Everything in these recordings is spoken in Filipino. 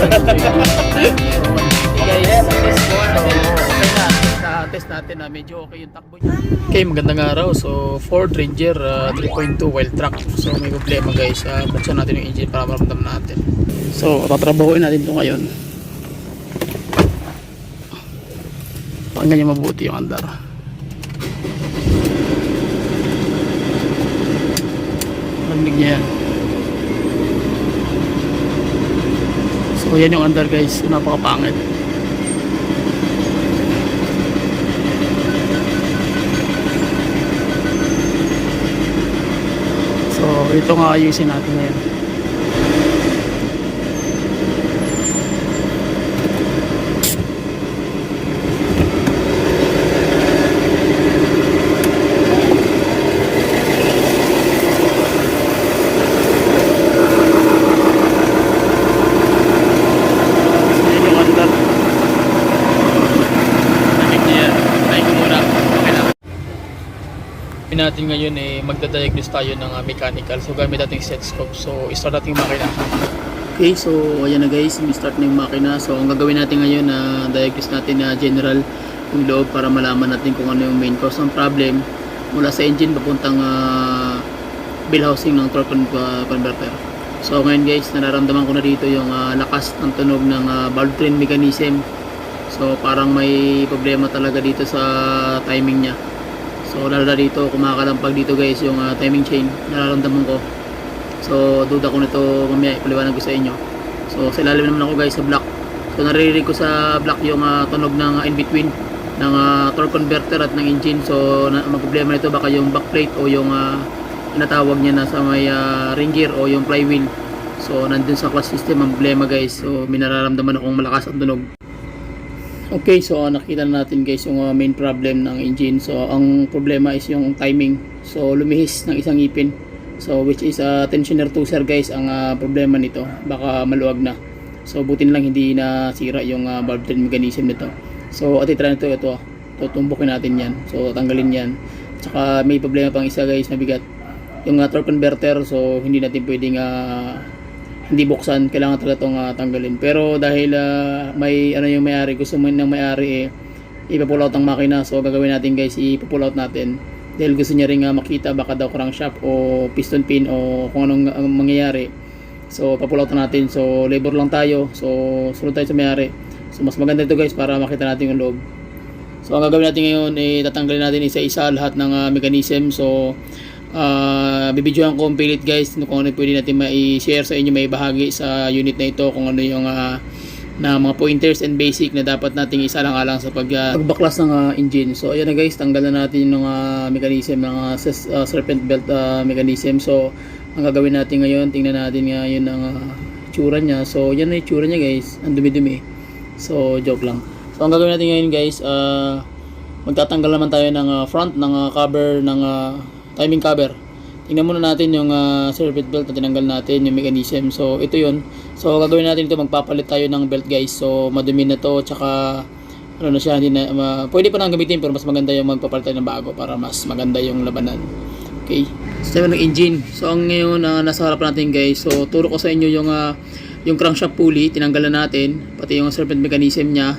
Guys, test natin na medyo okay yung takbo niya. Okay, magandang araw. So Ford Ranger 3.2 wild track. So may problema guys, buksan natin yung engine para maramdaman natin. So tatrabahuin natin ito ngayon. Pakinggan niyo mabuti yung andar. Narinig niya yan. So yan yung andar guys, napakapangit. So ito nga ayusin natin ngayon. Natin ngayon magda-diagnose tayo ng mechanical. So gamit natin set scope. So start natin yung makina. Okay, so ayan na guys, start na yung makina. So ang gagawin natin ngayon na diagnose natin na general yung loob para malaman natin kung ano yung main cause ng problem mula sa engine papuntang bill housing ng torque converter. So ngayon guys, nararamdaman ko na dito yung lakas ng tunog ng valve train mechanism. So parang may problema talaga dito sa timing niya. So lalo na dito, kumakalampag dito guys yung timing chain, nararamdaman ko. So duda ko nito mamaya, ipaliwanag ko sa inyo. So sa ilalim naman ako guys sa block. So naririnig ko sa block yung tunog ng in between ng torque converter at ng engine. So ang problema nito baka yung backplate o yung tinatawag niya na sa may ring gear o yung flywheel. So nandun sa clutch system ang problema guys. So may nararamdaman akong malakas ang tunog. Okay, so nakita na natin guys yung main problem ng engine. So ang problema is yung timing. So lumihis ng isang ngipin. So which is tensioner tooser guys ang problema nito. Baka maluwag na. So buti na lang hindi nasira yung valve train mechanism nito. So at itry nito ito. Tutumbukin natin yan. So tanggalin yan. Tsaka may problema pang isa guys na bigat. Yung torque converter, so hindi natin pwedeng hindi buksan, kailangan talaga itong tanggalin. Pero dahil may ano yung may-ari, gusto mo ng may-ari ipa-pull out ang makina. So gagawin natin guys, ipa-pull out natin. Dahil gusto niya ring makita baka daw crankshaft o piston pin o kung anong mangyayari. So pa-pull out natin. So labor lang tayo. So sunod tayo sa may-ari. So mas maganda ito guys para makita natin yung loob. So ang gagawin natin ngayon tatanggalin natin isa-isa lahat ng mechanism. So bibidyohan ko ang pilit guys kung ano pwede natin mai-share sa inyo, may bahagi sa unit na ito kung ano yung na mga pointers and basic na dapat nating isalang-alang sa pagbaklas ng engine. So ayan na guys, tanggal na natin yung mechanism ng serpent belt mechanism. So ang gagawin natin ngayon, tingnan natin ngayon ang itsura niya. So yan na itsura niya guys, ang dumi-dumi. So joke lang. So ang gagawin natin ngayon guys, magtatanggal naman tayo ng front ng cover ng timing cover. Tingnan muna natin yung serpent belt na tinanggal natin, yung mechanism. So ito yun. So gagawin natin ito, magpapalit tayo ng belt guys. So madumi na to, tsaka ano na siya, hindi na, pwede pa nang gamitin pero mas maganda yung magpapalit tayo ng bago para mas maganda yung labanan. Okay, so tayo ng engine. So ang ngayon nasa harap natin guys, so turo ko sa inyo yung crankshaft pulley, tinanggal na natin, pati yung serpent mechanism nya,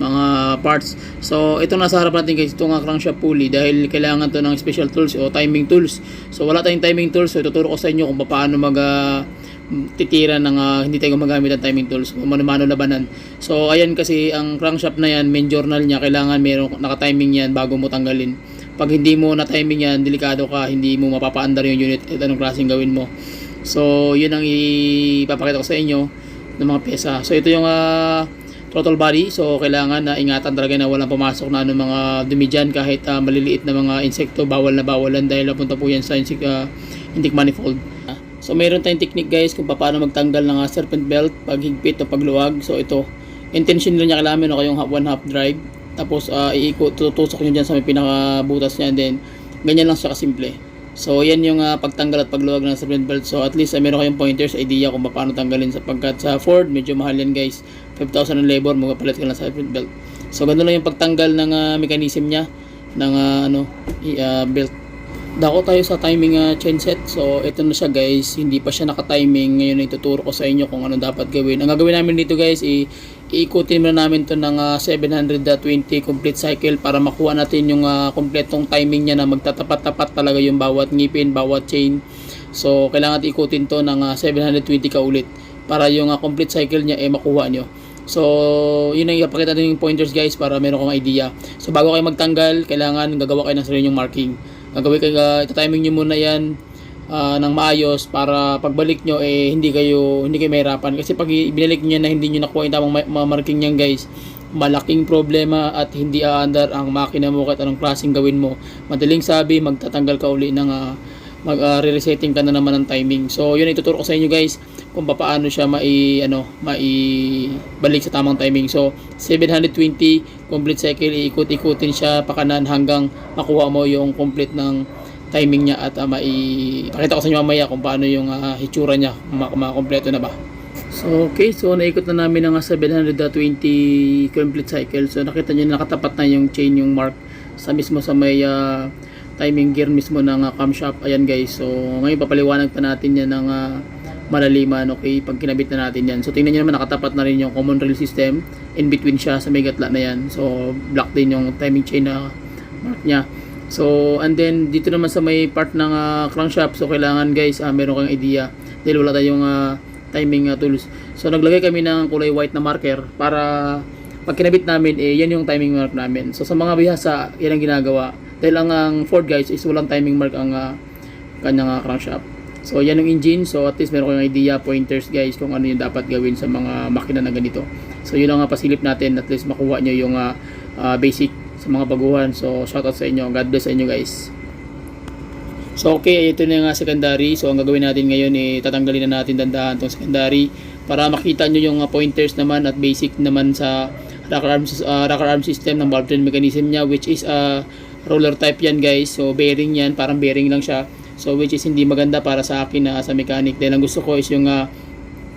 mga parts. So ito nasa harap natin guys, itong crankshaft pulley, dahil kailangan to ng special tools o timing tools. So wala tayong timing tools, so ituturo ko sa inyo kung paano titira ng hindi tayo gumagamit ng timing tools, kung mano labanan. So ayan kasi ang crankshaft na yan, main journal niya, kailangan meron naka-timing yan bago mo tanggalin. Pag hindi mo na timing yan, delikado ka, hindi mo mapapaandar yung unit at anong klaseng gawin mo. So yun ang ipapakita ko sa inyo ng mga pyesa. So ito yung throttle body. So kailangan na ingatan talaga na walang pumasok na mga dumi dyan, kahit maliliit na mga insekto, bawalan dahil napunta po yan sa intake manifold. So mayroon tayong technique guys kung paano magtanggal ng serpent belt pag higpit o pagluwag. So ito, intention lang niya, kailangan meron kayong 1/2 drive, tapos iikot, tutusok nyo dyan sa may pinakabutas niya, and then ganyan lang siya kasimple. So yan yung pagtanggal at pagluwag ng serpent belt. So at least meron kayong pointers, idea kung paano tanggalin, sapagkat sa Ford medyo mahal yan guys, 5,000 ang labor, magpapalit ka lang sa serpent belt. So ganun lang yung pagtanggal ng mechanism nya ng belt. Dako tayo sa timing chain set. So ito na siya guys, hindi pa siya naka-timing. Ngayon ituturo ko sa inyo kung ano dapat gawin. Ang gagawin namin dito guys, iikutin muna namin to ng 720 complete cycle para makuha natin yung kompletong timing niya na magtatapat-tapat talaga yung bawat ngipin, bawat chain. So kailangan ikutin to ng 720 ka ulit para yung complete cycle niya makuha nyo. So yun ang ipakita natin yung pointers guys para meron kang idea. So bago kayo magtanggal, kailangan gagawa kayo ng sarili yung marking. Gagawin kayo, ito-timing nyo muna yan ng maayos para pagbalik nyo hindi kayo mahirapan. Kasi pag binalik nyo na hindi nyo nakuha yung tamang marking nyan guys, malaking problema at hindi aandar ang makina mo kahit anong klaseng gawin mo. Madaling sabi, magtatanggal ka uli ng re-resetting ka na naman ng timing. So yun ituturo ko sa inyo guys kung paano siya maibalik sa tamang timing. So 720 complete cycle, iikot-ikutin siya pakanan hanggang makuha mo yung complete ng timing niya at pakita ko sa inyo mamaya kung paano yung hitsura niya, makompleto na ba. So okay, so naikot na namin ng 720 complete cycle. So nakita niyo nakatapat na yung chain, yung mark sa mismo sa may timing gear mismo ng camshaft. Ayan guys, so ngayon papaliwanag pa natin yan ng malaliman. Okay, pag kinabit na natin yan, so tingnan nyo naman nakatapat na rin yung common rail system, in between siya sa may gatla na yan. So black din yung timing chain na mark nya. So and then dito naman sa may part ng crankshaft, so kailangan guys meron kang idea dahil wala tayong timing tools. So naglagay kami ng kulay white na marker para pag kinabit namin yan yung timing mark namin. So sa mga bihasa yan ang ginagawa dahil ang Ford guys is walang timing mark ang kanyang crankshaft. So yan yung engine, so at least meron kayong idea, pointers guys kung ano yung dapat gawin sa mga makina na ganito. So yun ang pasilip natin, at least makuha nyo yung basic sa mga baguhan. So shoutout sa inyo, God bless sa inyo guys. So okay, ito na yung secondary. So ang gagawin natin ngayon tatanggalin na natin dandahan itong secondary para makita nyo yung pointers naman at basic naman sa rocker arm system ng valve train mechanism nya, which is roller type yan guys. So bearing yan, parang bearing lang siya. So which is hindi maganda para sa akin sa mechanic, dahil ang gusto ko is yung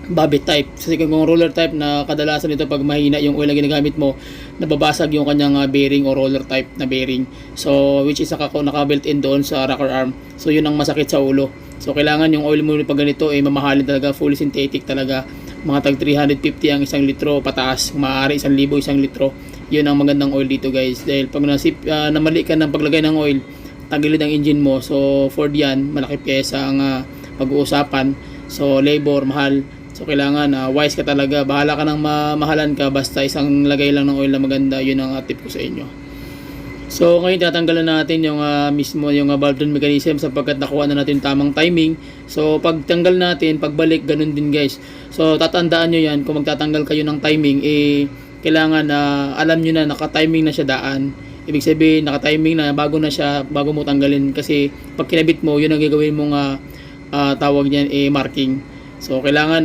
bobbit type. Kasi kung roller type na kadalasan ito pag mahina yung oil na ginagamit mo, nababasag yung kanyang bearing o roller type na bearing. So which is naka-built in doon sa rocker arm. So yun ang masakit sa ulo. So kailangan yung oil mo pag ganito mamahalin talaga, fully synthetic talaga. Mga tag 350 ang 1 litro pataas, kung maaari 1,000 1 litro. Yun ang magandang oil dito guys, dahil pag namali ka ng paglagay ng oil, tagilid ang engine mo. So Ford yan, malaki pyesa ang pag-uusapan. So labor, mahal. So kailangan wise ka talaga. Bahala ka ng mahalan ka, basta isang lagay lang ng oil na maganda. Yun ang tip ko sa inyo. So ngayon tatanggalan natin yung mismo yung valve train mechanism sapagkat nakuha na natin tamang timing. So pagtanggal natin, pagbalik ganun din guys. So tatandaan nyo yan, kung magtatanggal kayo ng timing kailangan alam nyo na naka-timing na siya daan. Ibig sabihin naka-timing na bago mo tanggalin, kasi pag kinabit mo yun ang gagawin mong tawag niyan marking. So kailangan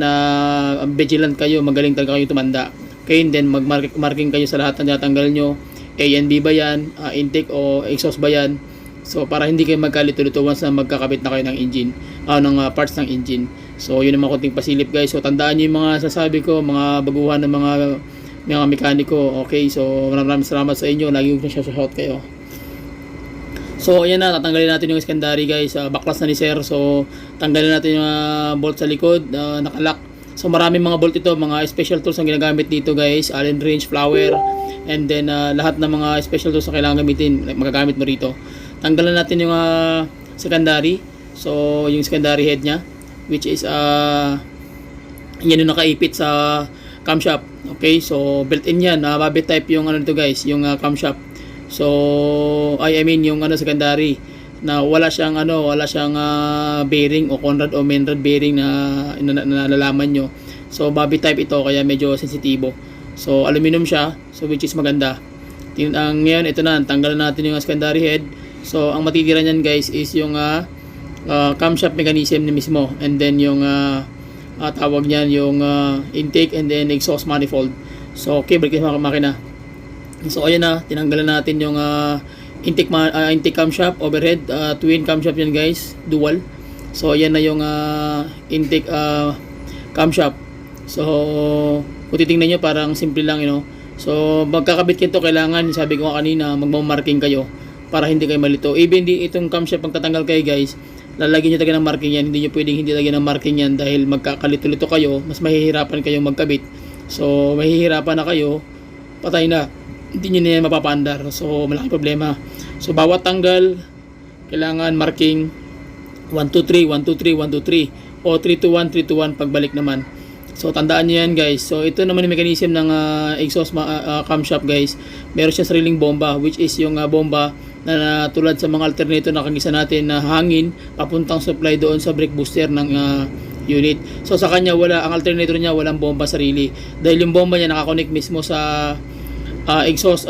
vigilant kayo, magaling talaga kayo tumanda. Okay, then mag-marking kayo sa lahat na tinatanggal nyo. A and B ba yan, intake o exhaust ba yan. So para hindi kayo magkalito-lito once na magkakabit na kayo ng engine, ng parts ng engine. So yun naman konting pasilip guys. So tandaan nyo yung mga sasabi ko, mga baguhan ng mga mekaniko. Okay, so maraming salamat sa inyo. Lagi ko shout kayo. So ayan na, tatanggalin natin yung secondary guys. Baklas na ni sir. So tanggalin natin yung bolt sa likod, nakalock. So maraming mga bolt ito, mga special tools ang ginagamit dito guys. Allen wrench, flower, and then lahat ng mga special tools na kailangan gamitin, magagamit mo rito. Tanggalan natin yung secondary. So yung secondary head nya, which is yan yung nakaipit sa camshaft. Okay, so built-in yan, bobbit type yung nito guys, yung camshaft. So I mean yung secondary na wala siyang bearing o Conrad o main rod bearing na nalalaman nyo. So bobbit type ito, kaya medyo sensitibo. So aluminum siya, so which is maganda. Ngayon ito na, tanggalan natin yung secondary head. So ang matitira niyan guys is yung camshaft mechanism ni mismo, and then yung tawag niyan yung intake and then exhaust manifold. So okay, balik yung makina. So ayan na, tinanggalan natin yung intake camshaft overhead, twin camshaft yan guys, dual. So ayan na yung intake camshaft. So kung titingnan nyo parang simple lang, So magkakabit kito, kailangan, sabi ko kanina, magmamarking kayo para hindi kayo malito. Even di itong camshaft pag tatanggal kayo guys, lalagyan nyo talaga ng marking yan. Hindi nyo pwedeng hindi lagyan ng marking yan dahil magkakalito-lito kayo, mas mahihirapan kayong magkabit. So mahihirapan na kayo, patay na, hindi nyo na yan mapapaandar. So malaking problema. So bawat tanggal kailangan marking 123, 123, 123 o 321, 321 pagbalik naman. So tandaan nyo yan guys. So ito naman yung mechanism ng exhaust camshaft guys. Meron siya sariling bomba, which is yung bomba na tulad sa mga alternator na kagisa natin na hangin papuntang supply doon sa brake booster ng unit. So sa kanya ang alternator niya walang bomba sarili. Dahil yung bomba niya nakakonect mismo sa exhaust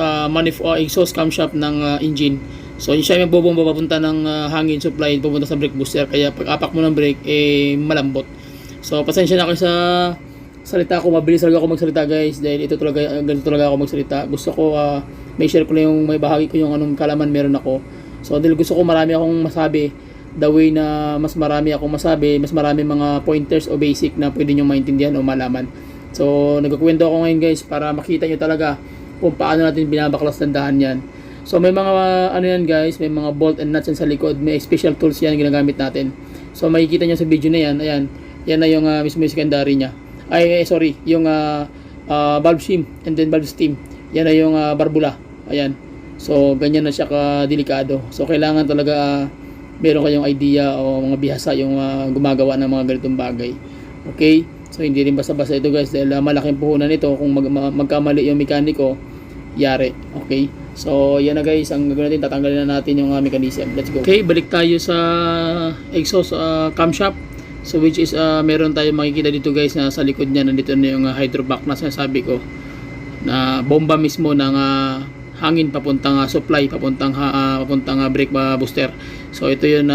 camshaft ng engine. So siya yung bobomba papunta ng hangin supply papunta sa brake booster. Kaya pag apak mo ng brake malambot. So pasensya na kayo sa salita ko, mabilis talaga ako magsalita guys dahil ganito talaga ako magsalita. Gusto ko may share ko na yung may bahagi ko yung anong kalaman meron ako. So dahil gusto ko marami akong masabi, the way na mas marami akong masabi, mas marami mga pointers o basic na pwede nyo maintindihan o malaman. So nagkukwento ako ngayon guys para makita nyo talaga kung paano natin binabaklas tandahan yan. So may mga ano yan guys, may mga bolt and nuts yan sa likod, may special tools yan ginagamit natin. So makikita nyo sa video na yan, ayan. Yan na yung mismo yung secondary niya. Yung valve shim and then valve stem. Yan na yung barbula. Ayan. So ganyan na siya ka-delikado. So kailangan talaga meron kayong idea o mga bihasa yung gumagawa ng mga ganitong bagay. Okay? So hindi rin basta-basta ito guys dahil malaking puhunan ito kung magkamali yung mekaniko, yari. Okay? So yan na guys, ang gagawin natin, tatanggalin na natin yung mechanism. Let's go. Okay, balik tayo sa exhaust camshaft. So which is meron tayong makikita dito guys na sa likod niya nandito na yung hydrovac na sinasabi ko na bomba mismo ng hangin papuntang supply papuntang brake booster. So ito yun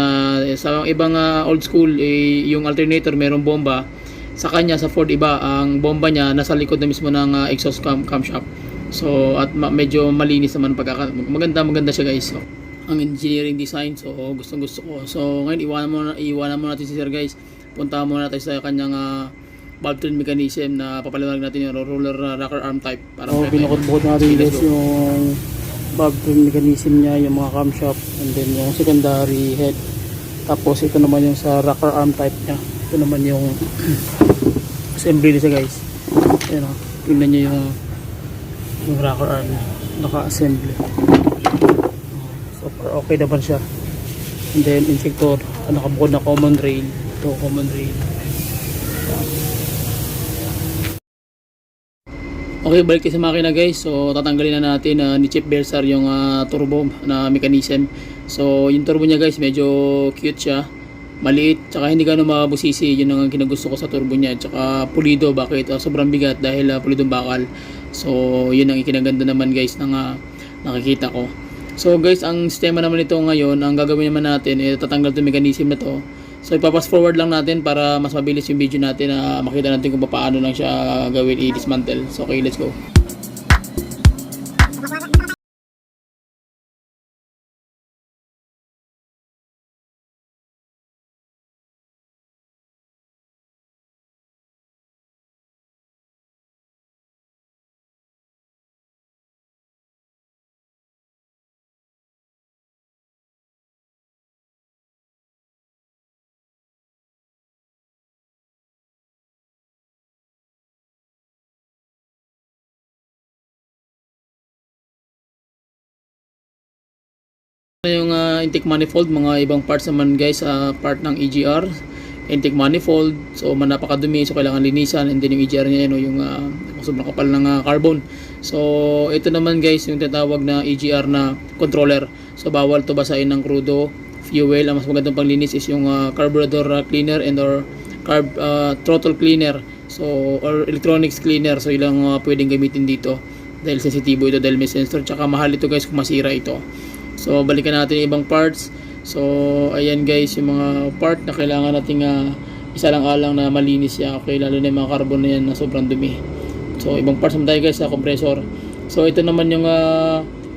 sa ibang old school yung alternator merong bomba, sa kanya sa Ford iba ang bomba niya nasa likod na mismo ng exhaust camshaft. So at medyo malinis naman maganda siya guys. So, ang engineering design, so gustong gusto ko. So ngayon iwanan mo natin si sir guys. Punta muna tayo sa kanyang valve train mechanism na papaliwanag natin yung roller rocker arm type para binukod-bukod natin guys yung valve train mechanism niya, yung mga camshaft and then yung secondary head. Tapos ito naman yung sa rocker arm type niya. Ito naman yung assembly niya guys. Ayan o, tingnan nyo yung rocker arm naka-assembly. So okay naman siya. And then injector, nakabukod na common rail. Ito common rail. Okay, balik tayo sa makina guys. So tatanggalin na natin ni Chief Bersar yung turbo na mechanism. So yung turbo niya guys medyo cute siya, maliit, tsaka hindi gano'ng mabusisi. Yun ang kinagusto ko sa turbo niya. Tsaka pulido, bakit? Sobrang bigat dahil pulidong bakal. So yun ang ikinaganda naman guys ng nakikita ko. So guys, ang sistema naman nito ngayon, ang gagawin naman natin tatanggal itong mechanism na to. So ipapass forward lang natin para mas mabilis yung video natin na makita natin kung paano lang siya gawin i-dismantle. So okay, let's go. Yung intake manifold, mga ibang parts naman guys, part ng EGR, intake manifold, so napakadumi, so kailangan linisan. And then yung EGR niya yung sobrang kapal ng carbon. So ito naman guys yung tinatawag na EGR na controller, so bawal to basahin ng crudo fuel. Ang mas magandang panglinis is yung carburetor cleaner and or throttle cleaner, so or electronics cleaner. So ilang pwedeng gamitin dito dahil sensitibo ito, dahil may sensor, tsaka mahal ito guys kung masira ito. So balikan natin yung ibang parts. So ayan guys yung mga part na kailangan nating isa lang alang na malinis siya. Okay, lalo na yung mga carbon na yan na sobrang dumi. So ibang parts naman tayo guys sa compressor. So ito naman yung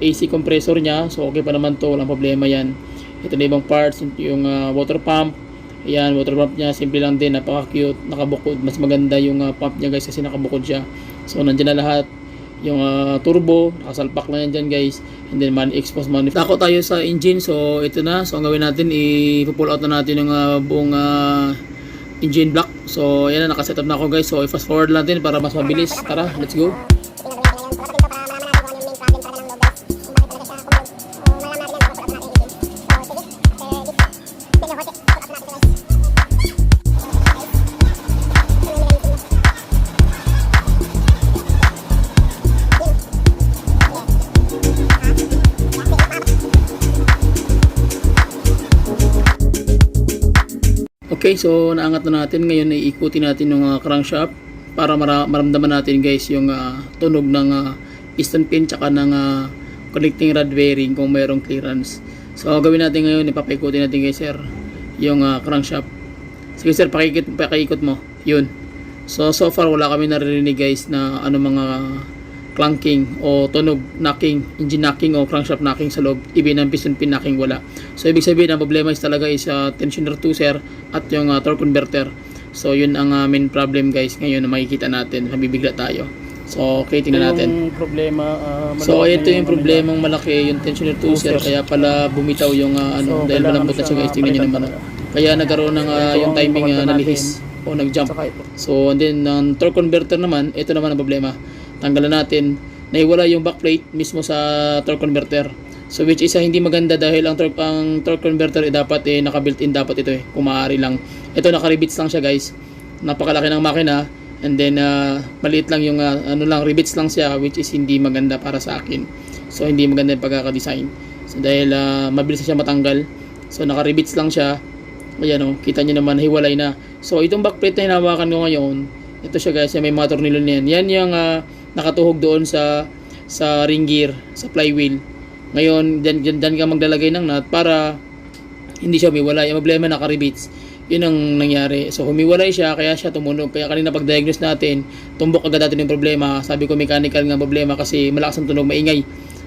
AC compressor niya. So okay pa naman to, walang problema yan. Ito na ibang parts, yung water pump. Ayan, water pump niya, simple lang din, napaka cute, nakabukod. Mas maganda yung pump niya guys kasi nakabukod siya. So nandiyan na lahat. yung turbo, nakasalpak lang yan dyan guys, and then expose manifold. Tako tayo sa engine, so ito na. So ang gawin natin, i-pull out na natin yung buong engine block. So yan na, nakasetup na ako guys. So i-fast forward natin para mas mabilis. Tara, let's go. Okay, so naangat na natin. Ngayon ay ikutin natin yung crankshaft para maramdaman natin guys yung tunog ng piston pin tsaka ng connecting rod bearing kung mayroong clearance. So gawin natin ngayon, ipapaikutin natin guys sir yung crankshaft. Sige sir, pakiikot mo. Yun. So far wala kami naririnig guys na ano mga clunking o tunog, knocking, engine knocking o crankshaft knocking sa loob. Even ang piston pin knocking wala. So ibig sabihin ang problema is talaga is tensioner 2 sir at yung torque converter. So yun ang main problem guys ngayon na makikita natin. Mabibigla tayo. So okay, tingnan natin. Yung problema, So ito yung problemang malaki, yung tensioner 2 sir, kaya pala bumitaw yung So, dahil malambot na siya guys, tingnan nyo naman. Kaya nagkaroon ng yung timing nalihis o nag-jump. So and then torque converter naman, ito naman ang problema. Tanggalan natin, naiwala yung backplate mismo sa torque converter. So which is hindi maganda dahil ang torque converter dapat naka-built-in dapat ito kung maaari lang. Ito naka-rivets lang siya guys. Napakalaki ng makina and then maliit lang yung rivets lang siya, which is hindi maganda para sa akin. So hindi maganda yung pagkaka-design. So dahil mabilis siya matanggal. So naka-rivets lang siya. Ayan kita niyo naman hiwalay na. So itong backplate na hinawakan ko ngayon, ito siya guys, may mga tornilyo na yan. Yan yung nakatuhog doon sa ring gear, sa flywheel. Ngayon, dyan ka maglalagay ng nut para hindi siya humiwalay. Yung problema naka-rivets. Yun ang nangyari. So humiwalay siya, kaya siya tumunog. Kaya kanina pag-diagnose natin, tumbok agad natin yung problema. Sabi ko mechanical nga problema kasi malakas ang tunog, maingay.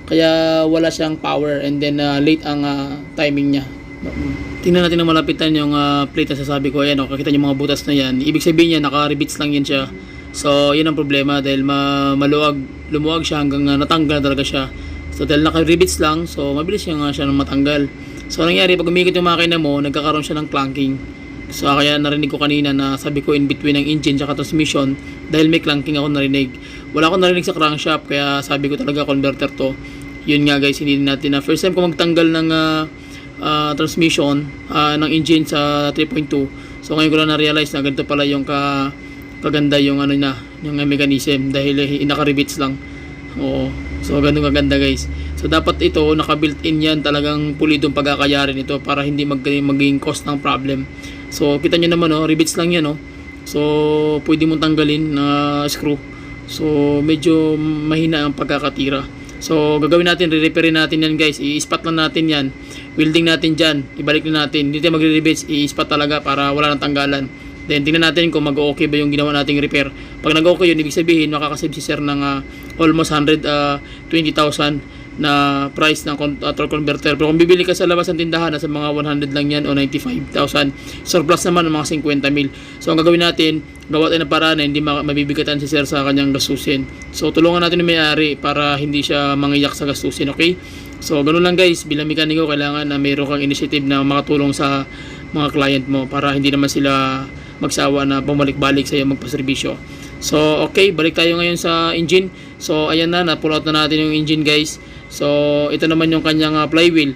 Kaya wala siyang power and then late ang timing niya. Tingnan natin ng malapitan yung plate na sasabi ko. Ayan kakita niyo mga butas na yan. Ibig sabihin niya, naka-rivets lang yan siya. So yun ang problema dahil lumuwag siya hanggang natanggal na talaga siya. So dahil naka-rivets lang, so mabilis siya matanggal. So nangyari, pag umikot yung makina mo, nagkakaroon siya ng clunking. So kaya narinig ko kanina na sabi ko in between ng engine at transmission dahil may clunking ako narinig. Wala akong narinig sa crankshaft kaya sabi ko talaga converter to. Yun nga guys, hindi natin na first time ko magtanggal ng transmission ng engine sa 3.2. So ngayon ko lang na-realize na ganito pala yung kaganda yung yung mechanism dahil naka-rivets lang. Oo. So ganun kaganda guys. So dapat ito naka-built-in yan, talagang pulidong pagkakayarin ito para hindi maging cause ng problem. So kita nyo naman rivets lang yan So pwede mong tanggalin na screw. So medyo mahina ang pagkakatira. So gagawin natin, re-repairin natin yan guys. I-spot lang natin yan. Welding natin dyan. Ibalik na natin. Hindi tayo magre-rivets. I-spot talaga para wala nang tanggalan. Then tingnan natin kung mag-okay ba yung ginawa nating repair. Pag nag-okay yun, ibig sabihin makakasave si sir ng almost 120,000 na price ng torque converter. Pero kung bibili ka sa labas ng tindahan, nasa mga 100 lang yan o 95,000. Surplus naman ng mga 50,000. So ang gagawin natin, gawa tayo ng paraan na hindi mabibigatan si sir sa kanyang gastusin. So tulungan natin yung may-ari para hindi siya mangiyak sa gastusin, okay? So ganun lang guys, bilang mekaniko kailangan na mayroon kang initiative na makatulong sa mga client mo para hindi naman sila magsawa na bumalik-balik sa iyo magpaserbisyo. So okay, balik tayo ngayon sa engine. So ayan na-pull out na natin yung engine guys. So ito naman yung kanyang flywheel.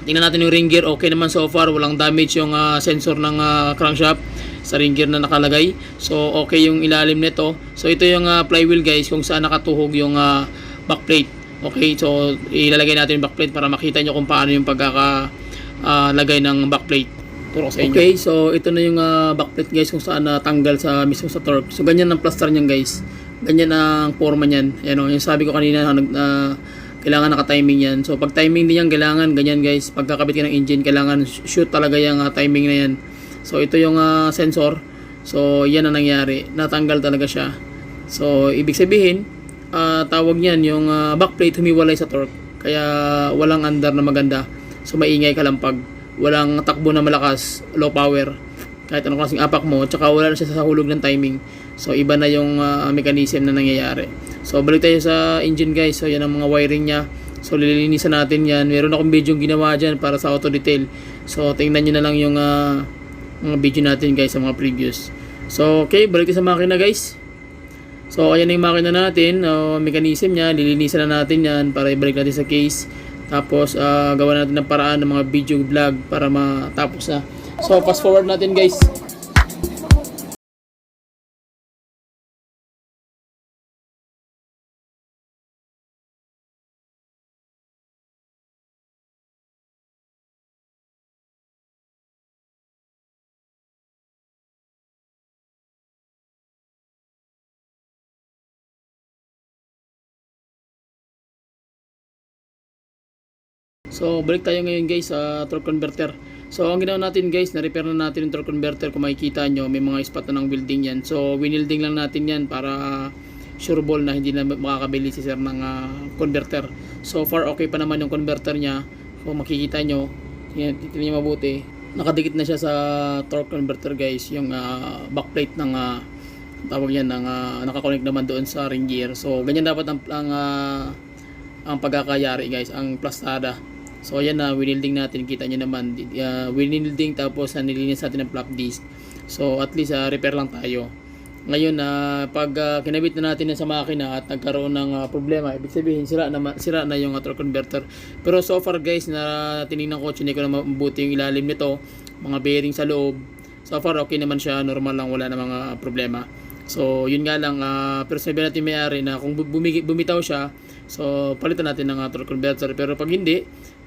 Tingnan natin yung ring gear, okay naman so far, walang damage yung sensor ng crankshaft sa ring gear na nakalagay. So okay yung ilalim nito. So ito yung flywheel guys, kung saan nakatuhog yung backplate. Okay, so ilalagay natin yung backplate para makita nyo kung paano yung pagkakalagay ng backplate. Turo sa inyo. Okay, so ito na yung backplate guys kung saan natanggal mismo sa torque. So ganyan ang plaster niyan guys. Ganyan ang forma niyan. Ayan yung sabi ko kanina kailangan naka-timing yan. So pag timing din yan, kailangan ganyan guys. Pagkakabit ka ng engine, kailangan shoot talaga yung timing na yan. So ito yung sensor. So yan ang nangyari. Natanggal talaga siya. So ibig sabihin, tawag niyan yung backplate humiwalay sa torque. Kaya walang andar na maganda. So maingay kalampag. Walang takbo na malakas, low power. Kahit anong klaseng apak mo, tsaka wala na siya sa hulog ng timing. So iba na yung mechanism na nangyayari. So balik tayo sa engine guys. So yan ang mga wiring niya. So lilinisan natin yan. Meron akong video ginawa dyan para sa auto detail. So tingnan nyo na lang yung mga video natin guys sa mga previous. So okay, balik tayo sa makina guys. So ayan yung makina natin, mechanism niya, lilinisan na natin yan para ibalik natin sa case. Tapos gawa natin ng paraan ng mga video vlog para matapos na. So fast forward natin guys. So balik tayo ngayon guys sa torque converter. So ang ginawa natin guys, na-repair na natin yung torque converter. Kung makikita nyo, may mga spot na ng welding yan. So winilding lang natin yan para sure ball na hindi na makakabili si sir ng converter. So far okay pa naman yung converter niya. Kung makikita nyo, titignan nyo mabuti, nakadikit na siya sa torque converter guys. Yung backplate ng tawag yan, nakakonect naman doon sa ring gear. So ganyan dapat ang pagkakayari guys, ang plastada. So ayan na, winilding natin, kita nyo naman, winilding tapos nilinis natin ng flap disc. So at least repair lang tayo. Ngayon pag kinabit na natin sa makina at nagkaroon ng problema, ibig sabihin sira na yung torque converter. Pero so far guys, na tinignan ko, chinek ko na mabuti yung ilalim nito, mga bearing sa loob. So far okay naman siya, normal lang, wala na mga problema. So yun nga lang, pero sabihin natin may-ari na kung bumitaw siya, so palitan natin ng torque converter. Pero pag hindi,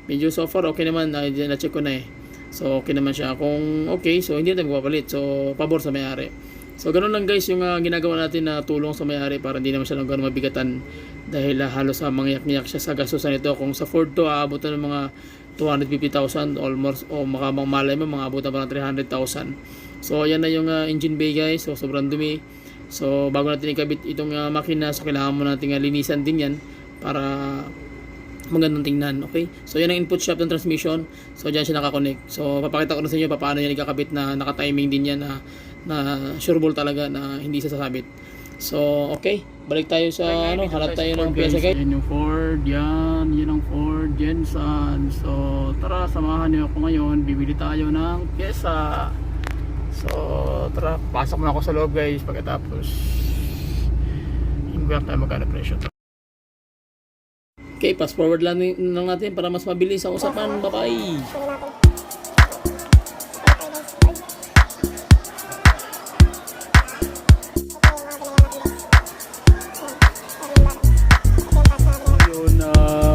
medyo so far okay naman, na-check ko na so okay naman siya. Kung okay, so hindi natin magpapalit, so pabor sa may-ari. So ganun lang guys yung ginagawa natin na tulong sa may-ari para hindi naman siya lang gano'ng mabigatan, dahil halos mangyak-ngyak siya sa gastusan nito. Kung sa Ford to, aabutan ng mga 250,000 almost, o malay mo mga abutan pa ng 300,000. So ayan na yung engine bay guys. So sobrang dumi. So bago natin ikabit itong makina, so kailangan mo natin linisan din yan para magandang tingnan. Okay, so yan ang input shaft ng transmission. So dyan siya nakakonect. So papakita ko na sa inyo paano yan ikakabit na naka-timing din yan, na sure ball talaga na hindi sasabit. So okay, balik tayo sa harap tayo ng pyesa guys. Yan yung Ford, yan ang Ford Jensen. So tara, samahan niyo ako ngayon, bibili tayo ng pyesa. So tara, pasok muna ako sa loob guys. Pagkatapos inquire tayo magkano presyo. Okay, fast forward lang natin para mas mabilis ang usapan. Bye-bye!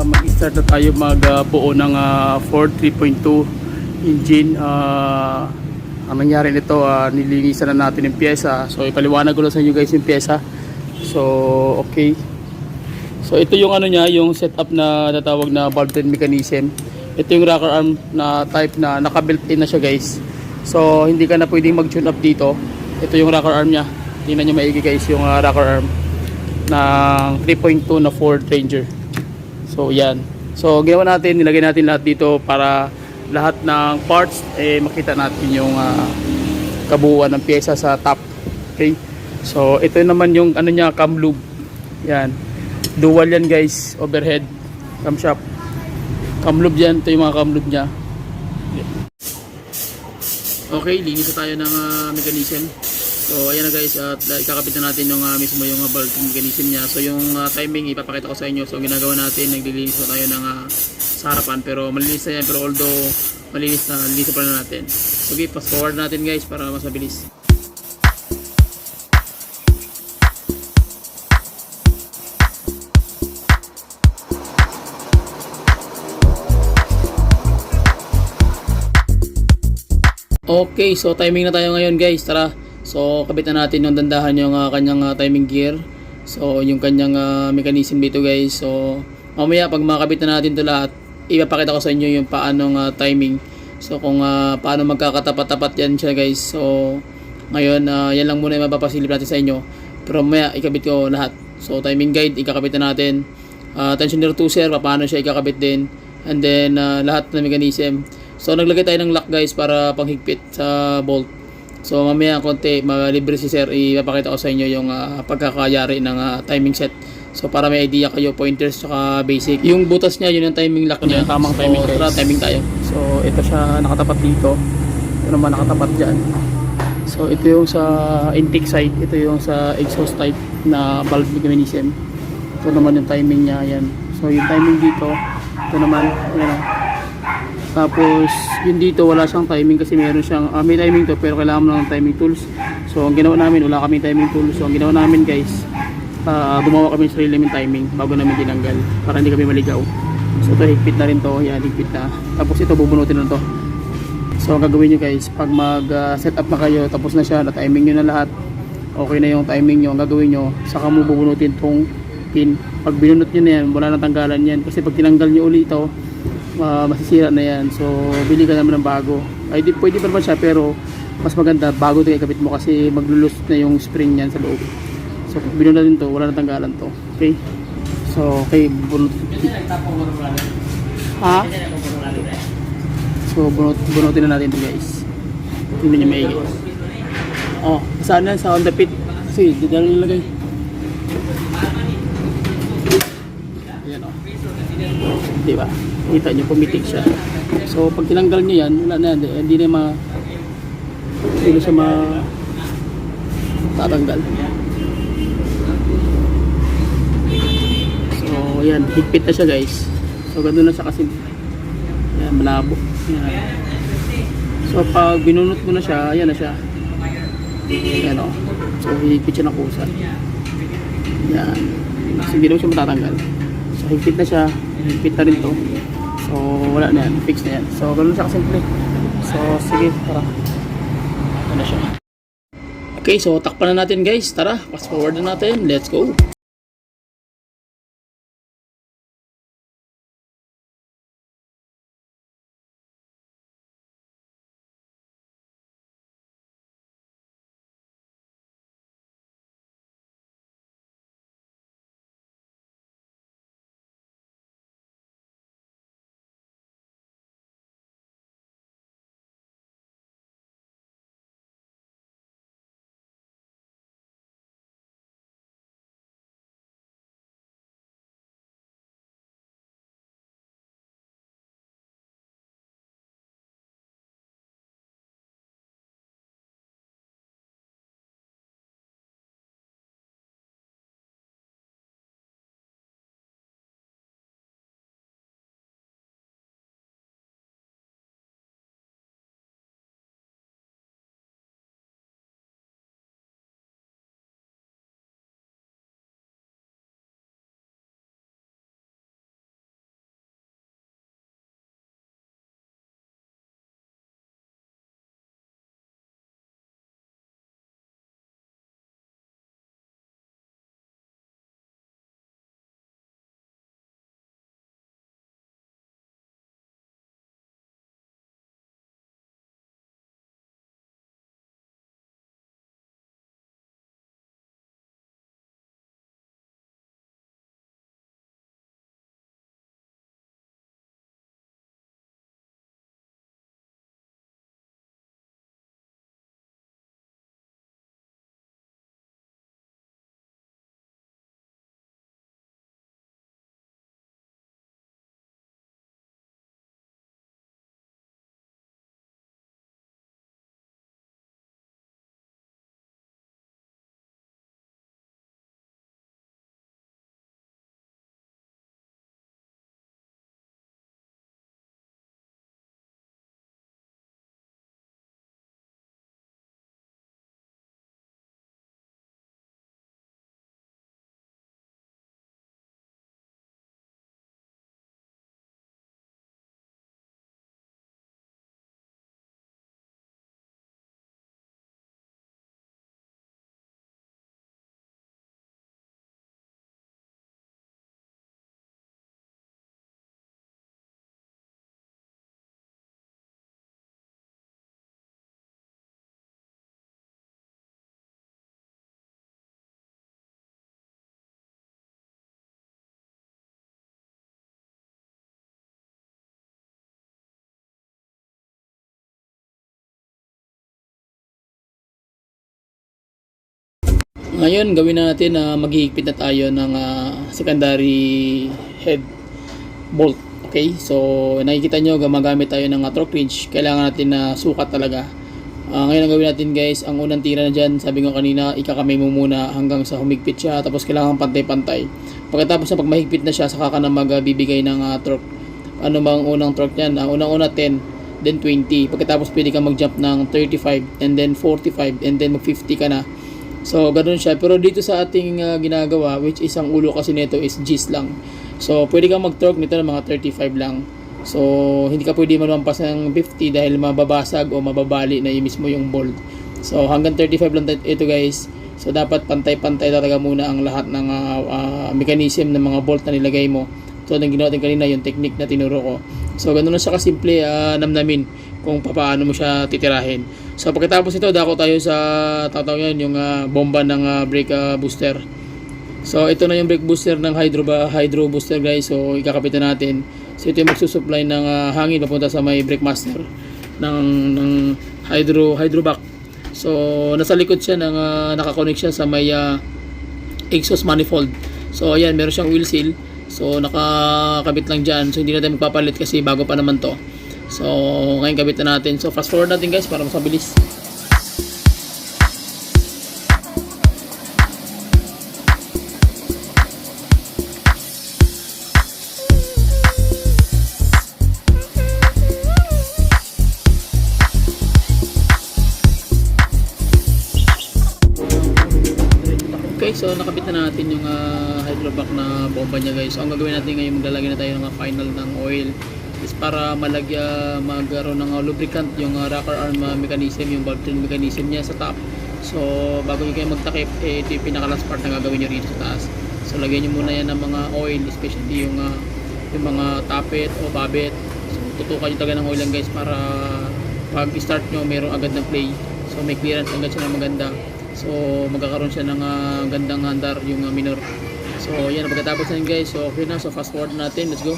Mag-start na tayo magbuo ng Ford 3.2 engine. Ang nangyari nito, nilinisan na natin yung pyesa. So ipaliwanag ko lang sa inyo guys yung pyesa. So okay. So ito yung yung setup na tatawag na valve train mechanism. Ito yung rocker arm na type na naka-built-in na siya guys. So hindi ka na pwedeng mag-tune up dito. Ito yung rocker arm niya. Tingnan niyo maigi guys yung rocker arm ng 3.2 na Ford Ranger. So yan. So ginawa natin, nilagay natin lahat dito para lahat ng parts makita natin yung kabuuan ng pyesa sa top. Okay? So ito naman yung cam loop. Yan. Dual yan guys, overhead camshaft. Cam loop yan, ito yung mga cam loop nya. Okay, linis na tayo ng mechanism. So ayan na guys, at ikakapit na natin yung mismo yung valve mechanism nya. So yung timing ipapakita ko sa inyo. So ginagawa natin, naglilinis na tayo ng sa harapan, pero malinis na yan. Pero although malinis na, linis pa na natin. Okay, fast forward natin guys para mas mabilis. Okay, so timing na tayo ngayon guys. Tara. So kabit na natin yung dandahan yung kanyang timing gear. So yung kanyang mechanism dito guys. So mamaya pag makabit na natin ito lahat, ipapakita ko sa inyo yung paanong timing. So kung paano magkakatapat-tapat yan siya guys. So ngayon yan lang muna yung mapapasilip natin sa inyo. Pero mamaya ikabit ko lahat. So timing guide ikakabit na natin. Tensioner 2 sir, paano siya ikakabit din. And then lahat ng mechanism. So naglagay tayo ng lock guys para panghigpit sa bolt. So mamaya konti, malibre si sir, ipapakita ko sa inyo yung pagkakayari ng timing set So para may idea kayo, pointers tsaka basic. Yung butas niya, yun ang timing lock niya. Tamang timing, guys. Tara, timing tayo. So ito siya nakatapat dito. Ito naman nakatapat dyan. So ito yung sa intake side, ito yung sa exhaust type na valve mechanism. Ito naman yung timing niya, yan. So yung timing dito, ito naman, yan o. Tapos yun dito wala siyang timing kasi meron siyang, may timing to pero kailangan mo lang ng timing tools. So ang ginawa namin, wala kami timing tools. So ang ginawa namin guys, gumawa kami ng sarili namin timing bago namin tinanggal para hindi kami maligaw. So ito higpit na rin to, yan higpit na. Tapos ito bubunutin na to. So ang gagawin nyo guys, pag mag set up na kayo, tapos na siya, na timing nyo na lahat, okay na yung timing nyo, ang gagawin nyo, saka mo bubunutin tong pin. Pag binunot nyo na yan, wala nang tanggalan yan kasi pag tinanggal nyo uli ito, masisira na yan. So bili ka naman ng bago. Ay pwede pa naman siya pero mas maganda bago ito ikabit mo kasi maglulus na yung spring yan sa loob. So pag binunot din to, wala nang tanggalan to. Okay? So okay, bunot. Ha? So bunutin na natin ito guys. Tingnan nyo maigi. Oh, saan na sa on the pit? Kasi dito na nilagay. Ayan o. Diba? Kita nyo, pumitik siya. So pag tinanggal nyo yan, wala na yan. Hindi na siya tatanggal. So ayan, higpit na siya guys. So ganoon na siya kasi ayan, malabo. Ayan. So pag binunot mo na siya, ayan na siya. Ayan o. So higpit siya ng kusa. Ayan. Kasi hindi naman siya matatanggal. So higpit na siya. Higpit na rin to. So wala na yan. Fix na yan. So ganoon siya kasimple. So sige, tara. Ito na siya. Okay, so takpan na natin guys. Tara, fast forward na natin. Let's go. Ngayon, gawin na natin na maghihigpit na tayo ng secondary head bolt. Okay, so nakikita nyo gumagamit tayo ng torque wrench. Kailangan natin na sukat talaga. Ngayon ang gawin natin guys, ang unang tira na dyan, sabi ko kanina, ikakamay mo muna hanggang sa humigpit siya, tapos kailangan pantay-pantay. Pagkatapos na pag mahigpit na siya, saka ka na magbibigay ng torque. Ano bang unang torque yan? Unang-una 10, then 20. Pagkatapos pwede ka mag-jump ng 35, and then 45, and then mag-50 ka na. So, ganoon siya. Pero dito sa ating ginagawa, which is ang ulo kasi nito is G's lang. So, pwede kang mag-torque nito ng mga 35 lang. So, hindi ka pwede manumpas ng 50 dahil mababasag o mababali na mismo yung bolt. So, hanggang 35 lang ito guys. So, dapat pantay-pantay talaga muna ang lahat ng mechanism ng mga bolt na nilagay mo. So, nang ginawa natin kanina yung technique na tinuro ko. So, ganoon lang siya kasimple namnamin kung paano mo siya titirahin. So pagkatapos ito, dako tayo sa tatawag yan, yung bomba ng brake booster. So ito na yung brake booster ng hydro booster guys. So ikakapit na natin. So ito yung magsusupply ng hangin papunta sa may brake master ng hydro back. So nasa likod siya ng nakakonect siya sa may exhaust manifold. So ayan, meron siyang wheel seal. So nakakabit lang dyan. So hindi natin magpapalit kasi bago pa naman to. So, ngayon kabit na natin. So, fast forward natin guys para mas mabilis. Okay, so nakabit na natin yung hydrovac na bomba niya guys. So, ang gagawin natin ngayon, maglalagay na tayo ng final ng oil is para magkaroon ng lubricant yung rocker arm mechanism, yung valve train mechanism niya sa top. So bago nyo kayo magtakip, ito yung pinaka last part na gagawin nyo rito sa taas. So lagyan nyo muna yan ng mga oil, especially yung mga tappet o babet. So tutukan nyo talaga ng oil lang guys para pag start nyo mayroong agad ng play. So may clearance agad siya ng maganda. So magkakaroon siya ng gandang handar yung minor. So yan, pagkatapos na yun guys. So okay na, so fast forward natin, let's go.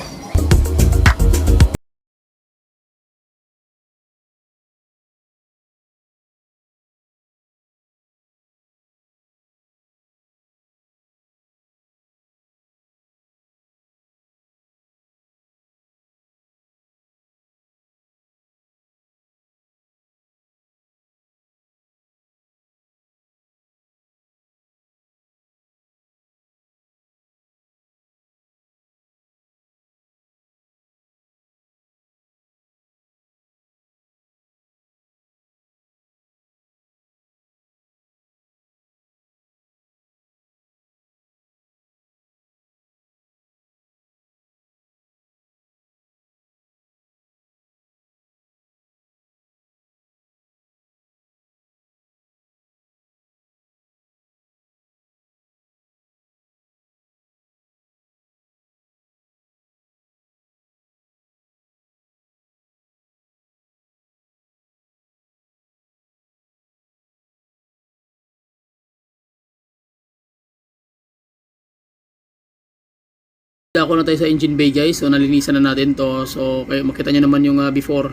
Ako na tayo sa engine bay guys. So nalinisan na natin to. So kayo makita nyo naman yung before.